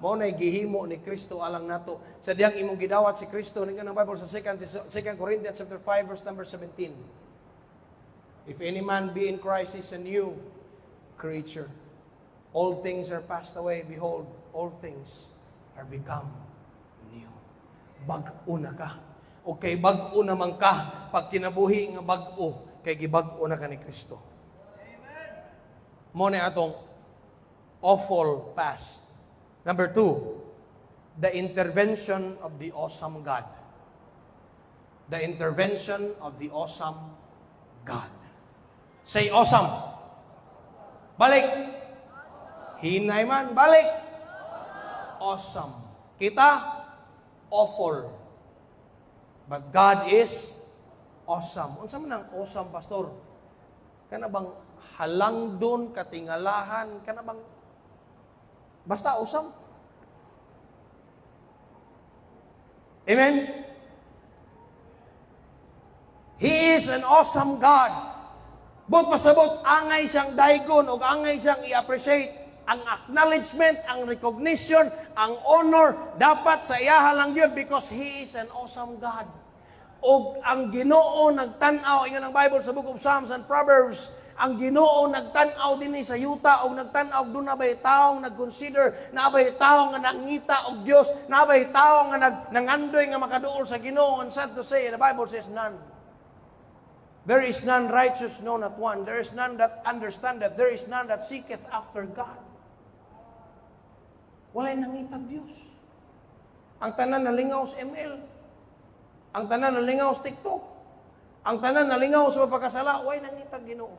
Mao nay gihimo ni Kristo alang nato. Sa diyang imong gidawat si Kristo ning ang Bible sa 2 Corinthians chapter 5 verse number 17. If any man be in Christ, is a new creature. All things are passed away. Behold, all things are become new. Bag-o na ka. O kay bag-o naman ka, pag kinabuhi nga bag-o, kay gibag-o na ka ni Kristo. Mo na atong awful past. Number 2, the intervention of the awesome God. The intervention of the awesome God. Say awesome. Balik. Hinay man, balik. Awesome. Kita, awful. But God is awesome. Unsa man ang awesome, pastor? Kana bang halangdon, katingalahan, kana bang basta awesome? Amen? He is an awesome God. But pasabot, angay siyang daigon o angay siyang i-appreciate. Ang acknowledgement, ang recognition, ang honor, dapat sa iyaha lang yun because He is an awesome God. O ang Ginoo nagtanaw, ingon ang Bible sa Book of Psalms and Proverbs, ang Ginoo nagtanaw din sa yuta o nagtanaw doon na ba'y taong nag-consider, na ba'y taong nga nangita og Diyos, na ba'y taong nga nangandoy nga makaduol sa Ginoo. And sad to say, the Bible says none. There is none righteous, no, not one. There is none that understandeth. There is none that seeketh after God. Walay nangitag Diyos. Ang tanan nalingaw sa ML. Ang tanan nalingaw sa TikTok. Ang tanan nalingaw sa pagkasala. Walay nangitag Ginoo.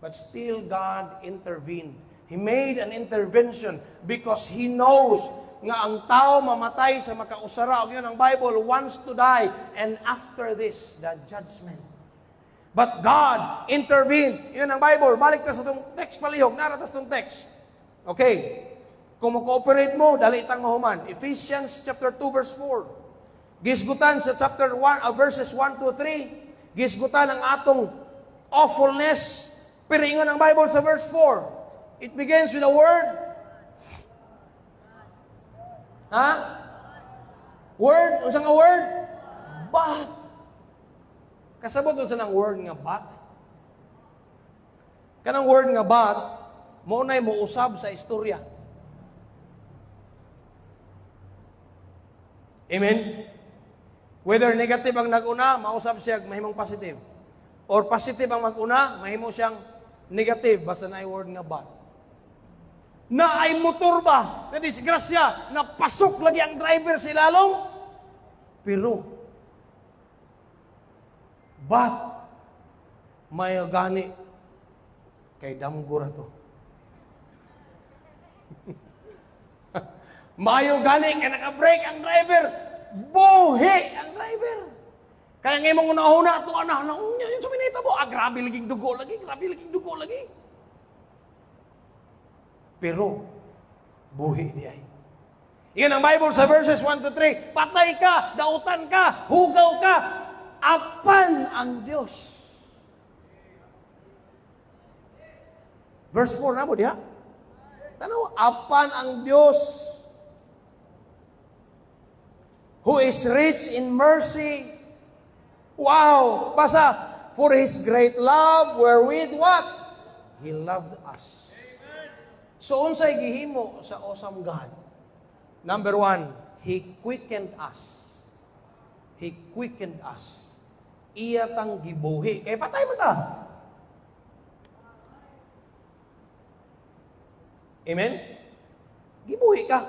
But still God intervened. He made an intervention because He knows nga ang tao mamatay sa makausara. O yun ang Bible, wants to die. And after this, the judgment. But God intervened. Yun ang Bible. Balik na sa itong text palihog. Naratas itong text. Okay. Kung mag-cooperate mo, dali itang mahuman. Ephesians chapter 2 verse 4. Gisgutan sa chapter 1, verses 1 to 3. Gisgutan ang atong awfulness. Pero ingon ang Bible sa verse 4. It begins with a word. Ha? Word? Unsa nga word? But. Kasabot unsa nang word nga but? Kanang word nga but, mo nay mo usab sa istorya. Amen? Whether negative ang nag-una, mausab siya mahimong positive. Or positive ang mag-una, mahimo siyang negative, basta na ay word nga but. Na ay motor ba? Na disgrasya, na pasok lagi ang driver sa ilalong. Pero, but, may gani kay damgura to. Mayo gani, kaya naka-break ang driver. Buhi ang driver. Kaya ngayon mong una-una, ito anak, yung suminita mo, grabe laging dugo lagi, grabe laging dugo lagi. Pero, buhi niya. Yan ang Bible sa verses 1 to 3. Patay ka, dautan ka, hugaw ka, apan ang Diyos. Verse 4 na mo diha. Tanaw, apan ang Diyos, who is rich in mercy. Wow! Basa, for His great love, wherewith what? He loved us. So, unsay gihimo sa awesome God? Number 1, He quickened us. He quickened us. Iya tang gibuhi. Patay mo ta. Amen? Gibuhi ka.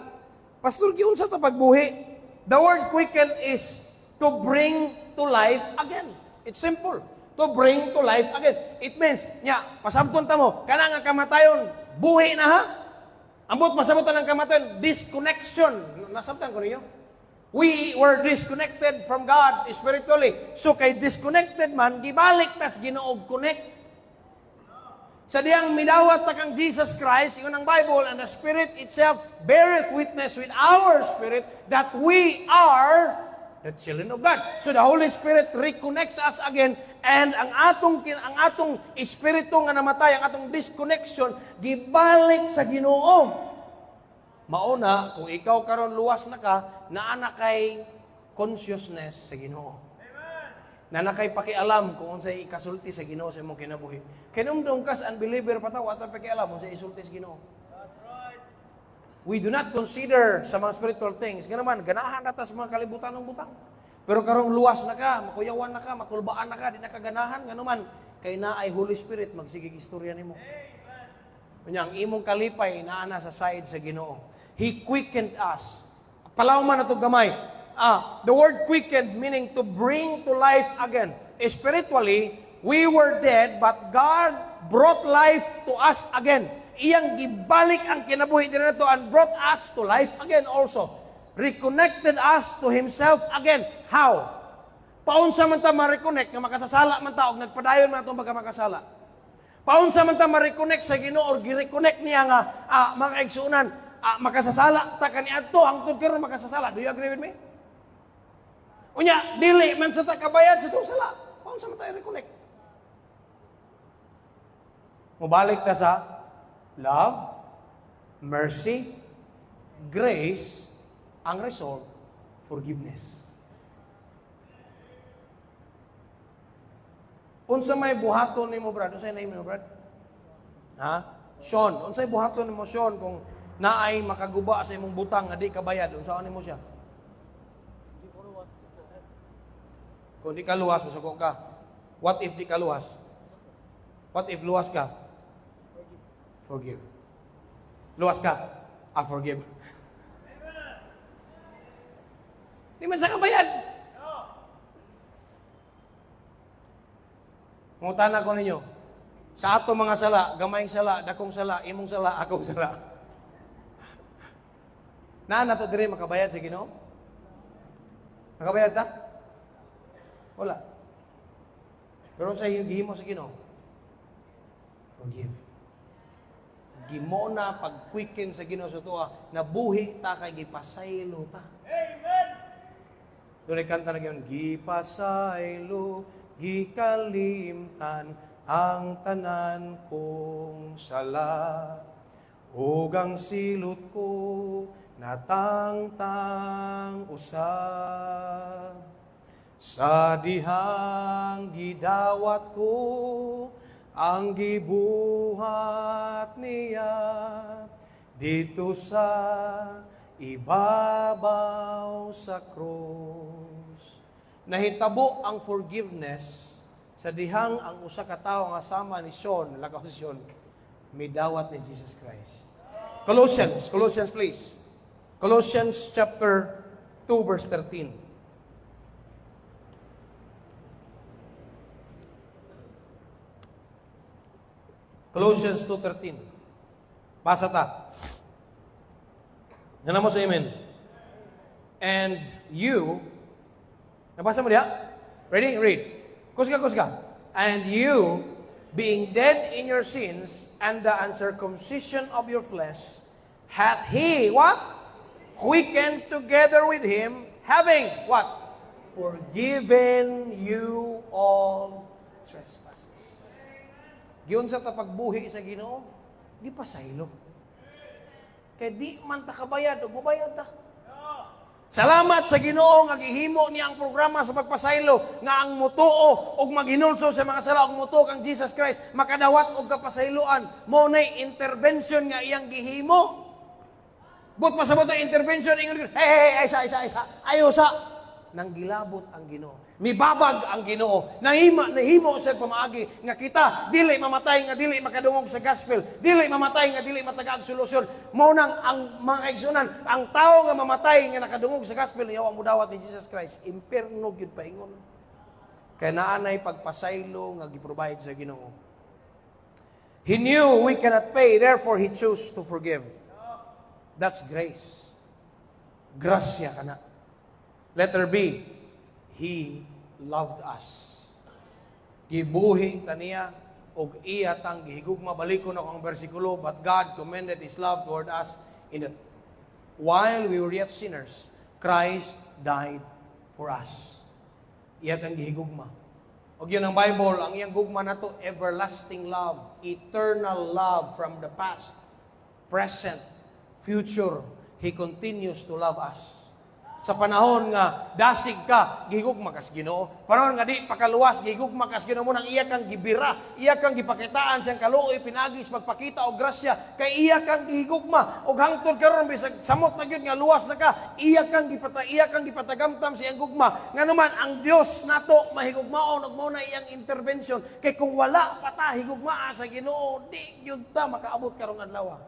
Pastor, giunsa ta pagbuhi? The word quicken is to bring to life again. It's simple. To bring to life again. It means, pasabton ta mo, kana nga kamatayon, buhi na ha? Ambot masabutan ng kamatayon, disconnection. Nasabtan ko ninyo? We were disconnected from God spiritually. So kay disconnected man, gibalik tas Ginoog connect. Sa diyang midawat ta kang Jesus Christ, yun ang Bible, and the Spirit itself beareth witness with our spirit that we are the children of God. So the Holy Spirit reconnects us again, and ang atong espiritu nga namatay, ang atong disconnection, gibalik sa Ginoo. Mauna, kung ikaw karon luwas na ka, naana kay consciousness sa Ginoo. Na nakay pakialam kung unsay ikasulti sa Ginoo sa imong kinabuhi. Kinumdum kas unbeliever pa ta, wa ta pakialam kung unsay isulti sa Ginoo. We do not consider sa mga spiritual things. Ganaman, ganahan natas mga kalibutan ng butang. Pero karong luwas na ka, makuyawan na ka, makulbaan na ka, di na ka ganahan, ganuman, kay na ay Holy Spirit magsigig istorya nimo. Kunya, ang imong kalipay naana sa side sa Ginoo. He quickened us. Palaw man ato gamay. The word quickened meaning to bring to life again. Spiritually, we were dead, but God brought life to us again. Iyang gibalik ang kinabuhi din nato and brought us to life again also. Reconnected us to Himself again. How? Paunsa man ta ma-reconnect nga makasasala man ta og nagpadayon man atong makasala. Paunsa man ta ma-reconnect sa Ginoo or gi-reconnect niya nga mga igsuunan, makasasala ta kaniadto hangtod karon makasasala. Do you agree with me? Unya, dili man sa takabayad sa itong sala. Paano sa matay reconnect? Mubalik na sa love, mercy, grace, ang result, forgiveness. Unsa may buhaton ni mo, Brad? Unsay name mo, Brad? Ha? Sean. Unsay buhaton ni mo, Sean, kung naay makaguba sa imong butang, adi kabayad. Unsa ni mo siya? Kung di ka luwas, masuko ka. What if di ka luwas? What if luwas ka? Forgive. Luwas ka? Forgive. Di man sa kabayad. Mungutana ko ninyo, sa ato mga sala, gamayng sala, dakong sala, imong sala, akong sala. Naan na to dire makabayad sa Ginoo? Makabayad ta? Wala. Pero sa gihimo sa Ginoo, forgive. Gimo na pag-quicken sa Ginoo sa tuwa, nabuhi ta kay gipasaylo ta. Amen. Doon kanta na gano'n, gipasaylo, gikalimtan ang tanan kong sala, ug ang silot ko natangtang usab. Sa dihang gidawat ko ang gibuhat niya dito sa ibabaw sa krus. Nahitabo ang forgiveness sa dihang ang usa ka tawo nga sama ni Sean, lakaw si Sean, may dawat ni Jesus Christ. Colossians please. Colossians chapter 2 verse 13. Colossians 2:13. Basa ta. Yan mo sa amen. And you, nabasa mo diya? Ready? Read. Kusga. And you, being dead in your sins and the uncircumcision of your flesh, hath He, what? Quickened together with Him, having, what? Forgiven you all trespasses. Giyon sa tapagbuhi sa Ginoo, di pa saylo. Kaya di man ta kabayad o bubayad ta. Salamat sa Ginoo nga gihimo niya ang programa sa pagpasaylo nga ang mutuo og maghinulso sa mga sala og mutuo kang Jesus Christ makadawat og kapasayloan mo nay intervention nga iyang gihimo. But masabot ang intervention ingon hey isa ayo sa nang gilabot ang Ginoo. Mibabag ang Ginoo. Nahimo sa pamaagi nga kita dili mamatay nga dili makadungog sa gospel, dili mamatay nga dili matagaag solusyon. Mao nang ang mga kaigsunan, ang tao nga mamatay nga nakadungog sa gospel yawa mo dawat ni Jesus Christ, impierno gyud paingon. Kay naanay pagpasaylo nga giprovide sa Ginoo. He knew we cannot pay, therefore He chose to forgive. That's grace. Grasya kana. Letter B, He loved us. Gibuhi taniya og iya tang gihigugma balikon ako ang bersikulo, but God commended His love toward us in that while we were yet sinners, Christ died for us. Iya tang gihigugma. Og yun ang Bible, ang iyang gugma nato everlasting love, eternal love from the past, present, future. He continues to love us. Sa panahon nga dasig ka, gihigugma kas Ginoo. Panahon nga di pakaluwas, gihigugma kas Ginoo mo nang iya kang gibira, iya kang gipakitaan siyang kaluoy pinagis magpakita og grasya kay iya kang gihigugma og hangtod karon bisag samot na gyud nga luwas na ka, iya kang gipatagamtam sa iyang gugma. Nganuman ang Dios nato mahigugmaon og mao na iyang intervention kay kung wala pa ta higugmaa sa Ginoo, di gyud ta makaabot karong adlaw.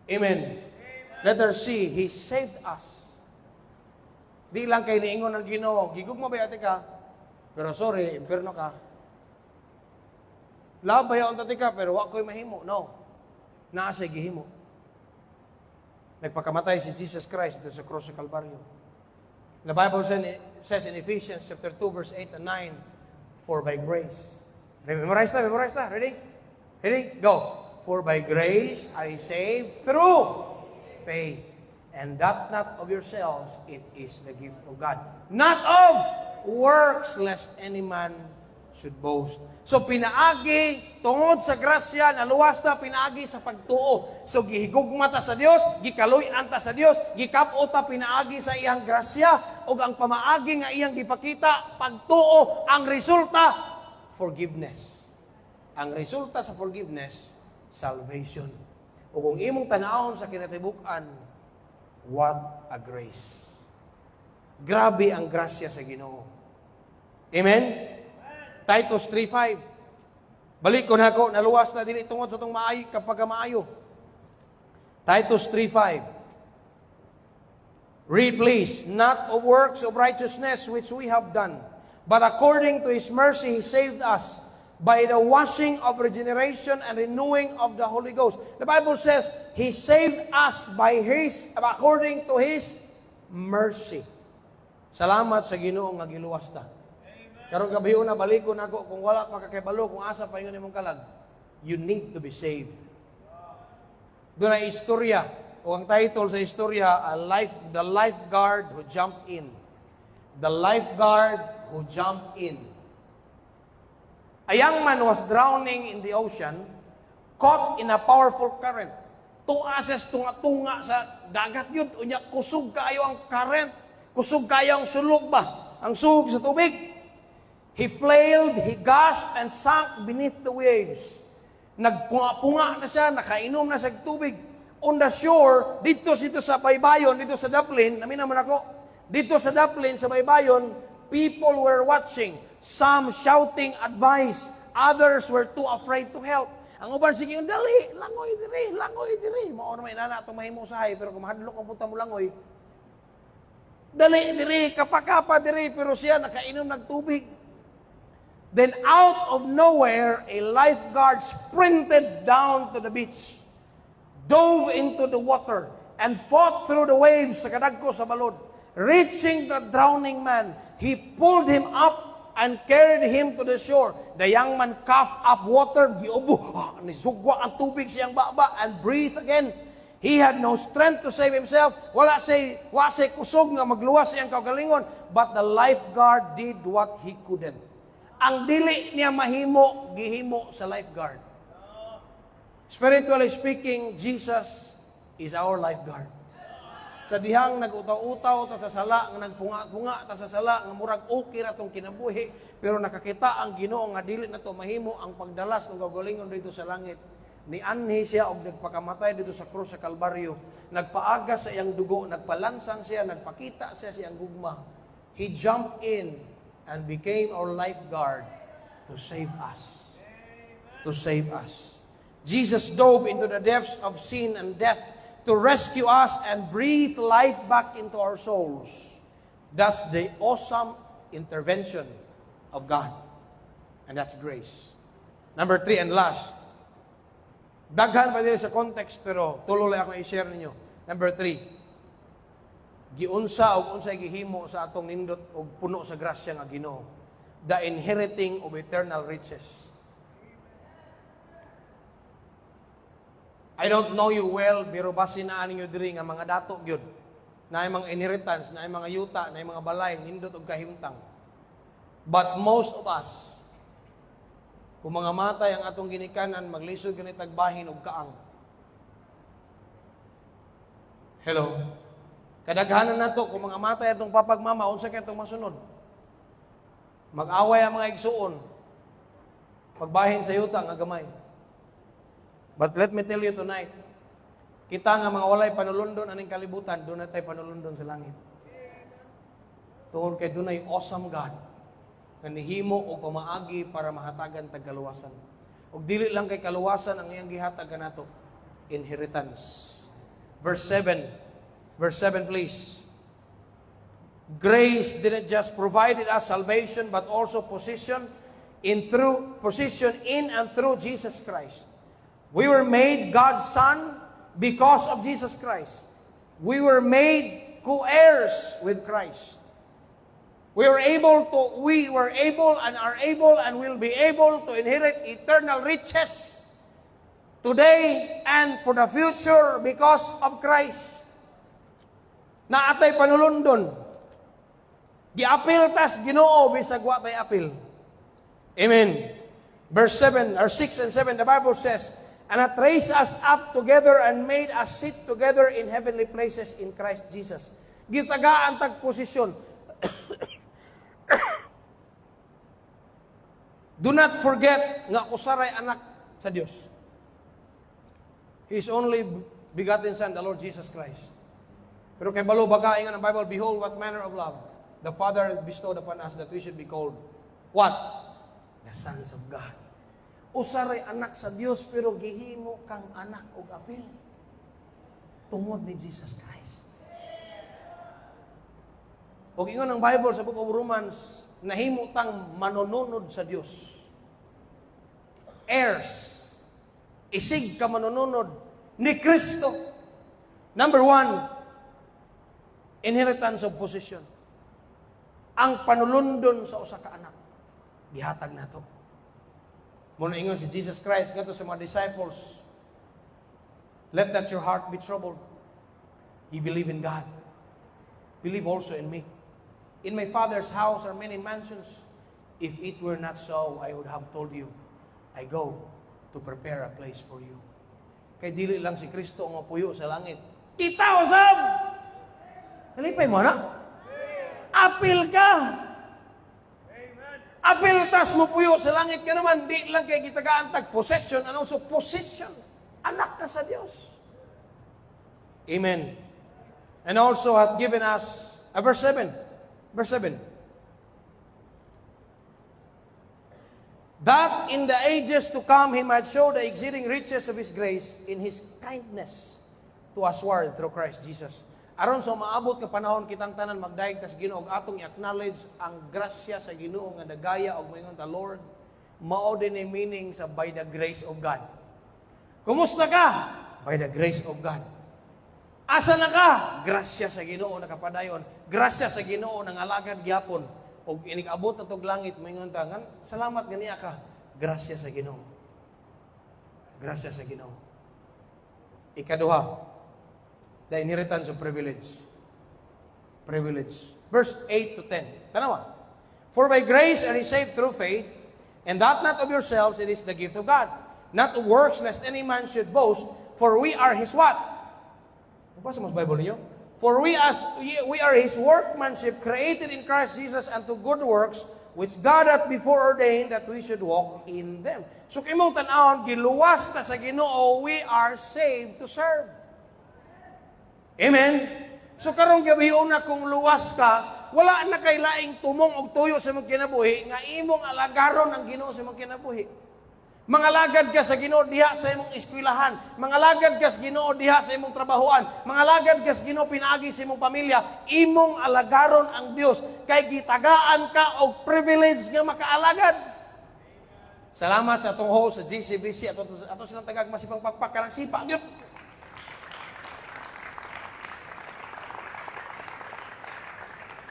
Amen. Letter C, He saved us. Di lang kay niingon ng Ginoo, gigugma ba ate ka? Pero sorry, impierno ka. Labay ang tati ka, pero wa ko'y mahimo. No. Naasay gihimo. Nagpakamatay si Jesus Christ sa cross sa Kalbaryo. The Bible says in Ephesians chapter 2, verse 8 and 9, for by grace. Memorize na. Ready? Go. For by grace are ye saved through faith. And that not of yourselves, it is the gift of God. Not of works, lest any man should boast. So pinaagi, tungod sa grasya, naluwas na pinaagi sa pagtuo. So gihigugma ta sa Dios, gikaluy-an ta sa Dios, gikap-o ta pinaagi sa iyang grasya, o ang pamaagi nga iyang gipakita, pagtuo, ang resulta, forgiveness. Ang resulta sa forgiveness, salvation. O kung imong tanawon sa kinatibuk-an, what a grace. Grabe ang grasya sa Ginoo. Amen? Titus 3:5. Balik ko na ako, naluwas na dili tungod sa itong maayo, kapag maayo. Titus 3:5. Read please. Not of works of righteousness which we have done, but according to His mercy He saved us by the washing of regeneration and renewing of the Holy Ghost. The Bible says, He saved us according to His mercy. Salamat sa Ginoo nga giluwas ta. Karong gabi na balikon ako kung wala makakibalo kung asa pa ingon imong kalag. You need to be saved. Doon ay istorya, o ang title sa istorya, The Lifeguard Who Jumped In. The Lifeguard Who Jumped In. A young man was drowning in the ocean, caught in a powerful current. Tuases tunga-tunga sa dagat yun. Unya, kusog kayo ang current. Kusog kayo ang sulog ba? Ang sug sa tubig. He flailed, he gasped, and sank beneath the waves. Nagpunga-punga na siya, nakainom na sa tubig. On the shore, dito sa baybayon, dito sa Dublin, namin naman ako, dito sa Dublin, sa baybayon, people were watching. Some shouting advice. Others were too afraid to help. Ang uban sige, dali, langoy diri. Mao na may nana itong mahimo usahay, pero kung mahadlok ang punta mo langoy, dali diri, kapakapa diri, pero siya nakainom nagtubig. Then out of nowhere, a lifeguard sprinted down to the beach, dove into the water, and fought through the waves sa kadagko sa balod. Reaching the drowning man, he pulled him up and carried him to the shore. The young man coughed up water, giubo, nisugwa ang tubig siyang baba, and breathed again. He had no strength to save himself. Wala say kusog nga magluwas siyang kaugalingon, but the lifeguard did what he couldn't. Ang dili niya mahimo, gihimo sa lifeguard. Spiritually speaking, Jesus is our lifeguard. Sa dihang nag-utaw-utaw ta sa sala, nga nagpunga-punga ta sa sala, nga murag okay ra tong kinabuhi, pero nakakita ang Ginoo nga dili na to mahimo ang pagdalas ng gagalingon dito sa langit. Nianhi siya og nagpakamatay dito sa krus sa Kalbaryo. Nagpaaga sa iyang dugo, nagpalansang siya, nagpakita siya sa iyang gugma. He jumped in and became our lifeguard to save us. To save us. Jesus dove into the depths of sin and death to rescue us and breathe life back into our souls. That's the awesome intervention of God. And that's grace. Number 3 and last. Daghan pa din sa context, pero tuloy ako i-share ninyo. Number 3. Giunsa o unsay gihimo sa atong nindot o puno sa grasya nga Ginoo. The inheriting of eternal riches. I don't know you well, pero basin na ninyo diri nga mga dato gyud. Na mga inheritance, na mga yuta, na mga balay, nindot og kahimtang. But most of us, kung mga matay ang atong ginikanan, maglisod ganit tagbahin og kaang. Hello. Kadaghanan nato kung mga matay atong papagmama, unsa kay atong masunod? Mag-away ang mga igsuon. Pagbahin sa yuta nga gamay. But let me tell you tonight, kita nga mga walay panulundon aning kalibutan, doon na tayo panulundon sa langit. Tungod kay doon ay awesome God, nga nihimo o pamaagi para mahatagan tagkaluwasan. Og dili lang kay kaluwasan ang iyang gihatag kanato, inheritance. Verse 7 please. Grace didn't just provided us salvation, but also position in and through Jesus Christ. We were made God's Son because of Jesus Christ. We were made co-heirs with Christ. We were able and are able and will be able to inherit eternal riches today and for the future because of Christ. Na atay panulundon. Giapil tas Ginoo bisag wa tay apil. Amen. Verse 6 and 7, the Bible says, and hath raised us up together and made us sit together in heavenly places in Christ Jesus. Gitagaan tag posisyon. Do not forget nga usaray anak sa Dios. His only begotten Son, the Lord Jesus Christ. Pero kay balo bagaay nga ng Bible, behold what manner of love the Father has bestowed upon us that we should be called what? The sons of God. Usaray anak sa Dios pero gihimo kang anak og apil. Tungod ni Jesus Christ. Og ingon ang Bible sa Book of Romans, nahimo tang manununod sa Dios. Heirs. Isig ka manununod ni Kristo. Number 1, inheritance of possession. Ang panulundon sa usa ka anak. Gihatag nato. Muna ingon si Jesus Christ ngadto sa mga disciples, let not your heart be troubled. You believe in God. Believe also in me. In my Father's house are many mansions. If it were not so, I would have told you, I go to prepare a place for you. Kay dili lang si Kristo ang mapuyo sa langit. Kita usab! Nalipay mo na? Apil ka! Apil tas mo puyo sa langit ka naman, di lang kay gitagaan tag possession, ano so possession. Anak ka sa Dios. Amen. And also hath given us, verse 7. That in the ages to come He might show the exceeding riches of His grace in His kindness to usward through Christ Jesus. Aron sa maabot ka panahon kitang tanan magdaig tas Ginoo og atong i-acknowledge ang grasya sa Ginoo nga dagaya og moingon ta Lord, mao din ni meaning sa by the grace of God. Kumusta ka? By the grace of God. Asa na ka? Grasya sa Ginoo nakapadayon. Grasya sa Ginoo nang alagad gyapon. Og inig-abot na tog langit moingon ta ngan salamat ganiya ka. Grasya sa Ginoo. Grasya sa Ginoo. Ikaduha, the inheritance of privilege. Privilege. Verse 8 to 10. Tanawa. For by grace are ye saved through faith, and that not of yourselves, it is the gift of God. Not of works, lest any man should boast, for we are His what? Basa mo sa Bible niyo? For we are His workmanship, created in Christ Jesus unto good works, which God hath before ordained that we should walk in them. So kimong tan-awon, giluwas ta sa Ginoo, we are saved to serve. Amen? So karong gabi una kung luwas ka, wala na kay laing tumong og tuyo sa imong kinabuhi, nga imong alagaron ang Ginoo sa imong kinabuhi. Mangalagad ka sa Ginoo diha sa imong eskwelahan. Mangalagad ka sa Ginoo diha sa imong trabahoan. Mangalagad ka sa Ginoo pinaagi sa imong pamilya. Imong alagaron ang Dios. Kay gitagaan ka og privilege nga makaalagad. Salamat sa atong host sa GCBC ato silang tagag masipang pagpak kanang sipa gyud.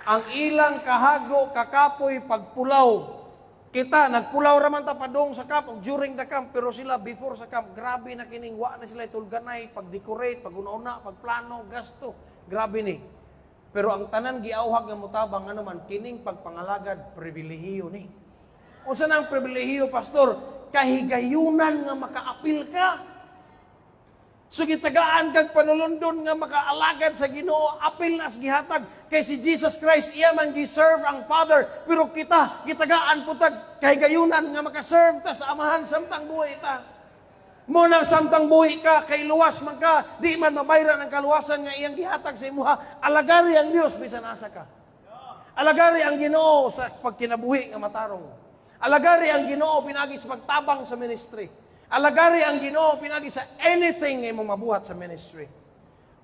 Ang ilang kahago, kakapoy, pagpulaw. Kita, nagpulaw raman ta padong sa camp, during the camp, pero sila before sa camp, grabe na kining, wa na sila itulganay, pag-decorate, pag-una-una, pag-plano, gasto, grabe ni. Pero ang tanan giawhag nga mutabang ano man, kining pagpangalagad, pribilehiyo ni. Unsa nang pribilehiyo, pastor? Kahigayunan nga makaapil ka. So gitagaan kag panulundon nga makaalagad sa Ginoo, apil na gihatag kay si Jesus Christ iya man gi-serve ang Father, pero kita gitagaan putag kay gayunan nga makaserve ta sa Amahan samtang buhi ta. Mo nang samtang buhi ka kay luwas man ka, di man mabayran ang kaluwasan nga iyang gihatag sa imuha. Alagari ang Dios bisan asa ka. Alagari ang Ginoo sa pagkinabuhi nga matarong. Alagari ang Ginoo pinagi sa pagtabang sa ministry. Alagari ang Ginoo pinagi sa anything nga imong mabuhat sa ministry.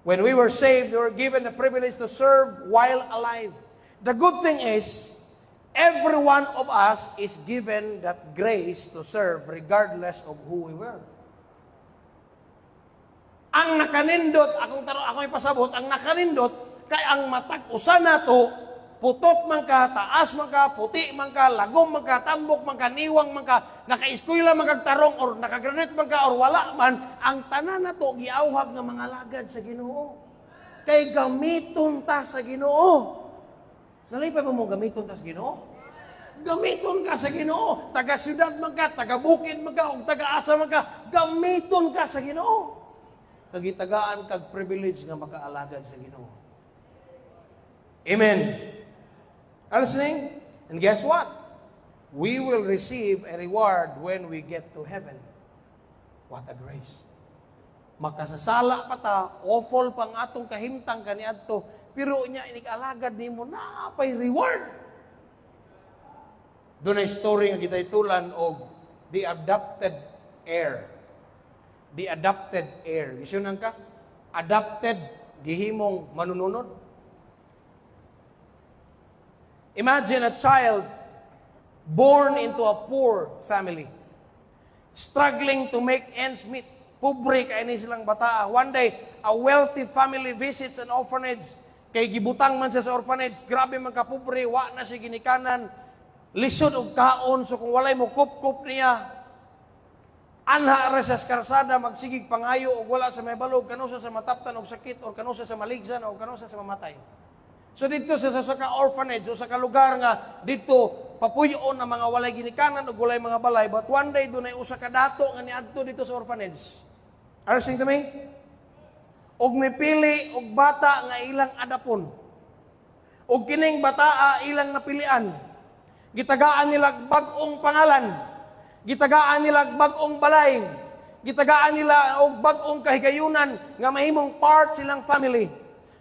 When we were saved, we were given the privilege to serve while alive. The good thing is, every one of us is given that grace to serve regardless of who we were. Ang nakanindot, akong ipasabot, ang nakanindot, kay ang matag usa nato, putot man ka, taas man ka, puti man ka, lagom man ka, tambok man ka, niwang man ka, naka-eskwela man kag tarong, or naka-graduate man ka, or wala man, ang tanan na to, giawhag ng mga lagad sa Ginoo. Kay gamiton ta sa Ginoo. Nalipay pa mo gamiton ta sa Ginoo? Gamiton ka sa Ginoo. Taga-siyudad man ka, taga-bukid man ka, o taga-asa man ka, gamiton ka sa Ginoo. Kagitagaan kag privilege nga makaalagad sa Ginoo. Amen. Are you listening? And guess what? We will receive a reward when we get to heaven. What a grace. Makasasala pa ta, awful pang atong kahimtang kaniadto, pero nya inig-alagad nimo na pay reward. Doon ay story nga kita itulan og the adopted heir. The adopted heir. Isunan ka? Adopted, gihimong manununod. Imagine a child born into a poor family, struggling to make ends meet. Pobre kay ni silang bata. One day, a wealthy family visits an orphanage. Kay gibutang man siya sa orphanage, grabe man ka pobre, wa na siya ginikanan, lisod og kaon, so kung walay mo kup-kup niya, anha ra sa karsada, magsigig pangayo, og wala sa may balog, kanusa sa mataptan og sakit, o kanusa sa maligsan, o kanusa sa mamatay. So dito sa orphanage, o sa lugar nga, dito, papuyon ang mga walay ginikanan, o walay mga balay, but one day, doon ay usa ka dato nga niadto dito sa orphanage. Are you listening to me? Og mipili, og bata nga ilang adapon. Og kining bataa ilang napilian. Gitagaan nila bag-ong pangalan. Gitagaan nila bag-ong balay. Gitagaan nila og bag-ong kahigayunan nga mahimong part silang family.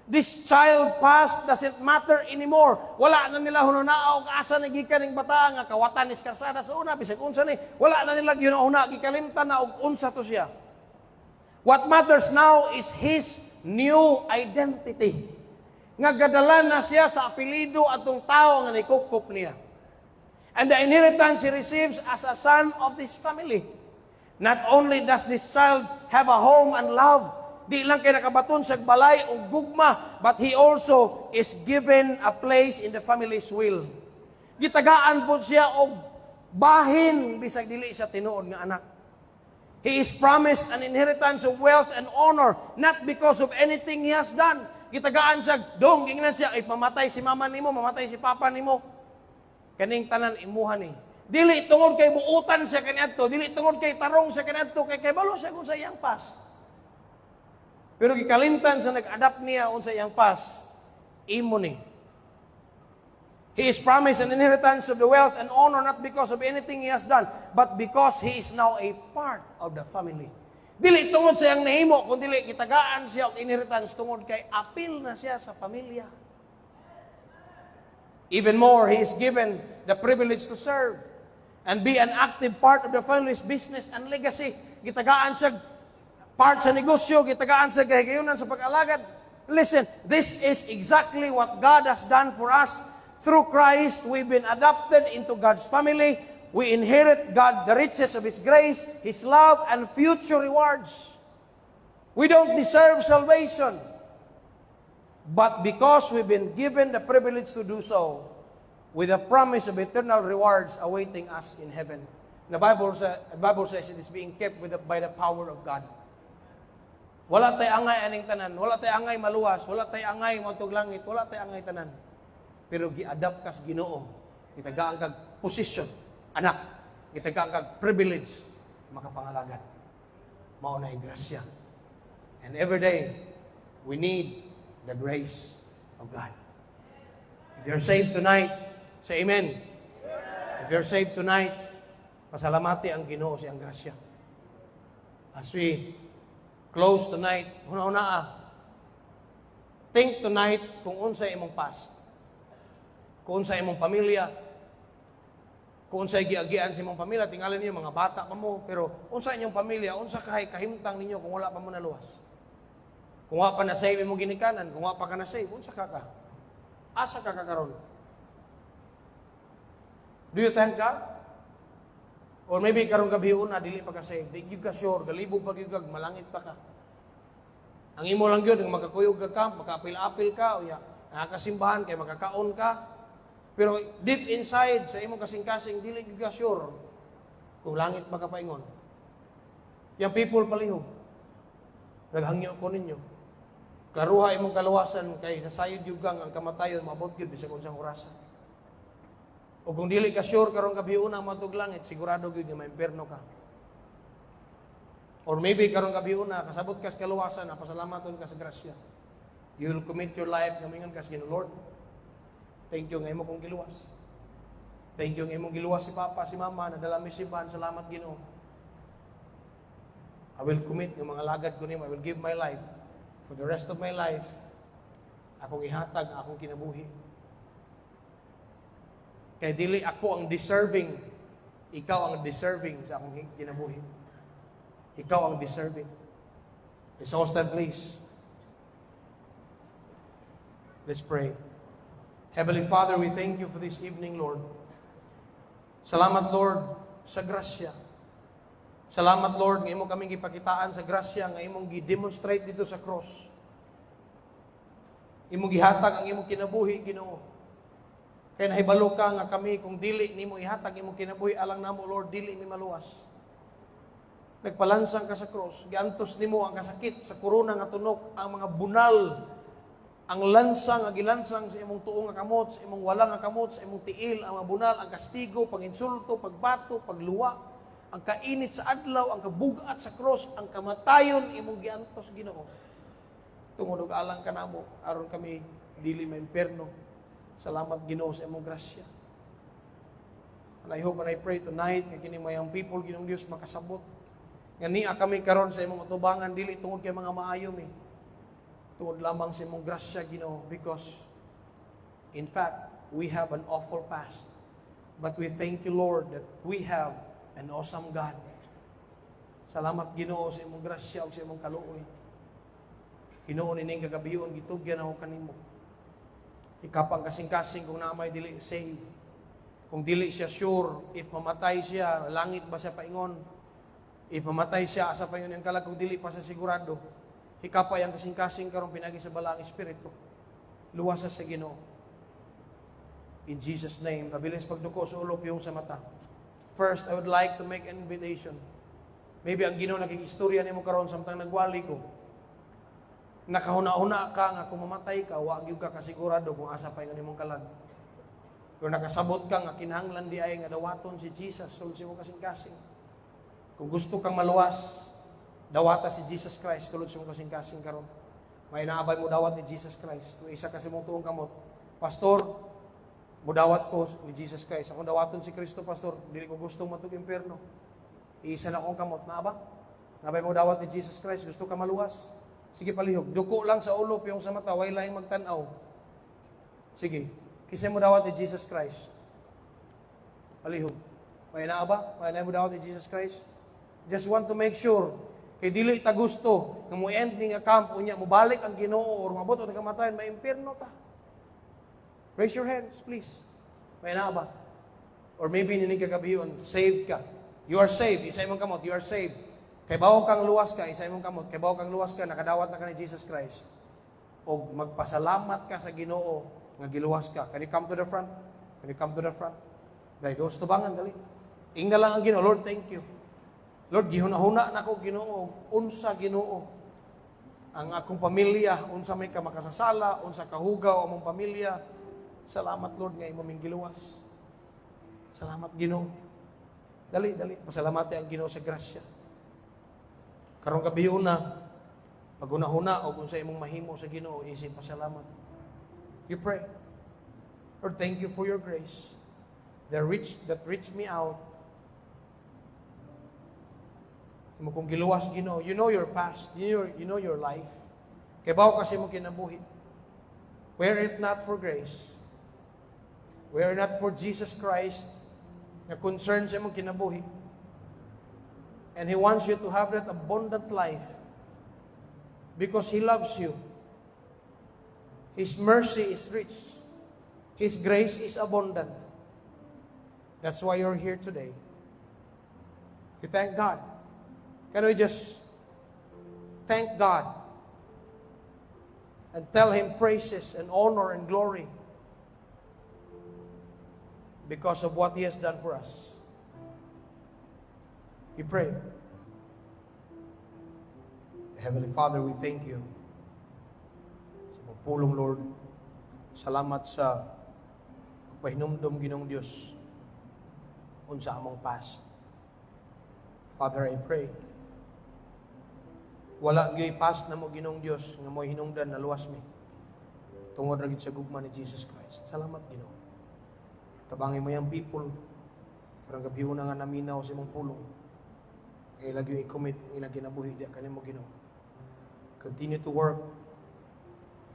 This child past doesn't matter anymore. Wala na nila hununaa og asa na gikan ning bata nga kawatan is karsada sa una bisag unsa ni. Wala na nila hununa gikalimtan na og unsa to siya. What matters now is his new identity. Nga gadala na siya sa apelido atong tao nga nikukop niya. And the inheritance he receives as a son of this family. Not only does this child have a home and love, di lang kay nakabaton sa balay o gugma, but he also is given a place in the family's will. Gitagaan po siya og bahin bisag dili siya tinuod nga anak. He is promised an inheritance of wealth and honor, not because of anything he has done. Gitagaan siya, dong, gingnan siya, ay mamatay si mama nimo, mamatay si papa nimo. Kaning tanan imuhan ni. Dili tungod kay buutan siya kaniadto, dili tungod kay tarong siya kaniadto, kay balo siya kung sa iyang past. Pero gikalimtan sa nag-adapt niya unsa iyang past, imo ni. He is promised an inheritance of the wealth and honor not because of anything he has done, but because he is now a part of the family. Dili tungod sa iyang nahimo, kundi dili gitagaan siya og inheritance tungod kay apil na siya sa pamilya. Even more, he is given the privilege to serve and be an active part of the family's business and legacy. Gitagaan siya part sa negosyo, gitagaan siya kahigayunan sa pag-alagad. Listen, this is exactly what God has done for us. Through Christ, we've been adopted into God's family. We inherit God, the riches of His grace, His love, and future rewards. We don't deserve salvation. But because we've been given the privilege to do so, with a promise of eternal rewards awaiting us in heaven. The Bible says it is being kept by the power of God. Wala tay angay aning tanan, wala tay angay maluwas, wala tay angay montog langit, wala tay angay tanan. Pero gi-adapt ka sa Ginoo. Gitagaan kag position, anak. Gitagaan kag privilege, makapangalagan. Mao na grasya. And every day, we need the grace of God. If you're saved tonight, say amen. If you're saved tonight, pasalamati ang Ginoo sa iyang grasya. As we close tonight, una-una, think tonight kung unsa imong past. Kung sa imong pamilya, kung sa giagian sa imong pamilya, tingalan niyo mga bata pa mo, pero unsa inyong pamilya, unsa kahimtang ninyo kung wala pa mo naluwas. Kung wala pa na save imong ginikanan, kung wala pa ka na save, unsa ka? Asa ka karon? Do you thank God? Or maybe karong gabi una dili pa ka save, di gyud ka sure, galibog pa gyud kag malangit pa ka. Ang imo lang gyud magkakuyog ka, makapil-apil ka, uya, nakasimbahan kay makakaon ka. Pero deep inside, sa imong kasing-kasing, dili ka sure kung langit makapaingon. Yang people palihog. Naghangyo ko ninyo. Klaruha imong kaluwasan kay nasayod yugang ang kamatayon, maabot yun bisag unsang orasan. O kung dili ka sure karong gabi una matug langit, sigurado gyud nga maimperno ka. Or maybe karong gabi una kasabot ka sa kaluwasan, napasalamaton ka sa grasya. You will commit your life ngamingon ka sa Lord. Thank you nga imo kong giluwas. Thank you nga imong giluwas si Papa, si Mama, nadala mi simbahan, salamat Ginoo. I will commit ng mga lagad ko nimo. I will give my life for the rest of my life. Akong ihatag akong kinabuhi. Kay dili ako ang deserving, ikaw ang deserving sa akong kinabuhi. Ikaw ang deserving. Let's all stand, please. Let's pray. Heavenly Father, we thank you for this evening, Lord. Salamat, Lord, sa grasya. Salamat, Lord, nga imo kaming gipakitaan sa grasya, nga imong gi-demonstrate dito sa cross. Imong gihatag ang imong kinabuhi, Ginoo. Kaya nahibalo ka nga kami, kung dili nimo ihatag imong kinabuhi, alang namo, Lord, dili mi maluwas. Nagpalansang ka sa cross, giantos nimo ang kasakit sa korona nga tunok, ang mga bunal, ang lansang, ang gilansang sa imong tuong nga kamot, sa imong walang nga kamot, sa imong tiil, ang mga bunal, ang kastigo, panginsulto, pagbato, pagluwa, ang kainit sa adlaw, ang kabugat sa cross, ang kamatayon, imong giantos, Ginoo. Tungod og alang ka namo, aron kami dili maimperno. Salamat, Ginoo, sa imong grasya. And I hope and I pray tonight, nga kini mayang people, Ginoong Dios, makasabot. Nga niya kami karon sa imong atubangan, dili tungod kay mga maayom tungod lamang sa imong grasya, Ginoo, because in fact, we have an awful past. But we thank you, Lord, that we have an awesome God. Salamat, Ginoo, sa imong grasya o sa imong kaluoy. Ginoo, nining kagabion, gitugyan ako kanimo. Ikapang kasing-kasing kung naamay dili save. Kung dili siya sure, if mamatay siya, langit ba siya paingon? If mamatay siya, asa pa yun yung kalag, kung dili pa siya sigurado. Ikapay ang kasing-kasing karong pinagi sa balaang espiritu. Luwasa sa Ginoo. In Jesus' name, kabilis pagduko sa ulo, piyong sa mata. First, I would like to make an invitation. Maybe ang Ginoo naging-istorya nimo karon samtang nagwali ko. Nakahuna-una ka nga kung mamatay ka, wa gyud ka kasigurado kung asa pay nga nimong kalag. Kung nakasabot ka nga kinahanglan di ay nga dawaton si Jesus sulod sa imong kasing-kasing. Kung gusto kang maluwas, dawata si Jesus Christ sulod sa imong kasing-kasing karon. May naabay mo dawat ni Jesus Christ. Kung isa ka sa imong tuong kamot, Pastor, mudawat ko ni Jesus Christ. Ako dawaton si Kristo, Pastor. Dili ko gustong matug impyerno. Iisa na akong kamot. Na ba? Nabay mo dawat ni Jesus Christ. Gusto ka maluwas? Sige, palihog. Duko lang sa ulo, piyong sa mata. Way laing magtanaw. Sige. Kisay mo dawat ni Jesus Christ. Palihog. May na ba? May na mo dawat ni Jesus Christ? Just want to make sure. Kay dili ta gusto nga mo end ni nga camp unya mo balik ang Ginoo or mabot o tagamatayon may impyerno ta. Raise your hands, please. May na ba? Or maybe ninig kagabiyon, saved ka. You are saved. Isa imong kamot, you are saved. Kay bawo kang luwas ka, isa imong kamot. Kay bawo kang luwas ka, nakadawat na ka ni Jesus Christ. O magpasalamat ka sa Ginoo nga giluwas ka. Can you come to the front? Can you come to the front? Dahil dos tubangan, dali. Ingna lang ang Ginoo. Lord, thank you. Lord, gihuna-huna na ko Ginoo. Unsa Ginoo. Ang akong pamilya, unsa may ka makasasala, unsa kahugaw among pamilya. Salamat, Lord, nga imong giluwas. Salamat, Ginoo. Dali, dali. Pasalamati ang Ginoo sa grasya. Karong gabi una, pag una-huna o kung sa imong mahimo sa Ginoo, isip pasalamat. You pray. Lord, thank you for your grace that reached me out. Imo kong giluwas, Ginoo. You know your past. You know your life. Kaya bawo kasi mo kinabuhi. Were it not for grace, were it not for Jesus Christ, na concern sa imong kinabuhi. And He wants you to have that abundant life because He loves you. His mercy is rich. His grace is abundant. That's why you're here today. We thank God. Can we just thank God and tell Him praises and honor and glory because of what He has done for us? You pray. Heavenly Father, we thank you sa pagpulong, Lord. Salamat sa pahinumdum Ginoong Dios unsa among past. Father, I pray wala gyud past na mo Ginoong Dios nga mo'y hinungdan na luwas mi tungod ra gid sa gugma ni Jesus Christ. Salamat, Ginoo. Tabangin mo yung people. Karang gabi una nga naminaw sa imong pulong. Kaya lagi i-commit ilang kinabuhi diya kanimo Ginoo. Continue to work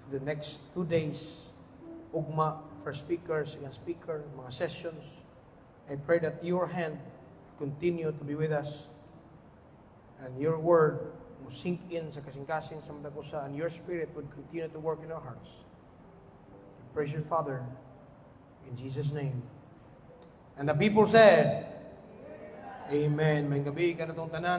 for the next 2 days. Ugma for speakers, and speaker, mga sessions. I pray that your hand continue to be with us and your word will sink in sa kasing-kasing sa matag usa and your spirit would continue to work in our hearts. Praise your Father in Jesus' name. And the people said, Amen. May gabi ka na itong tanan.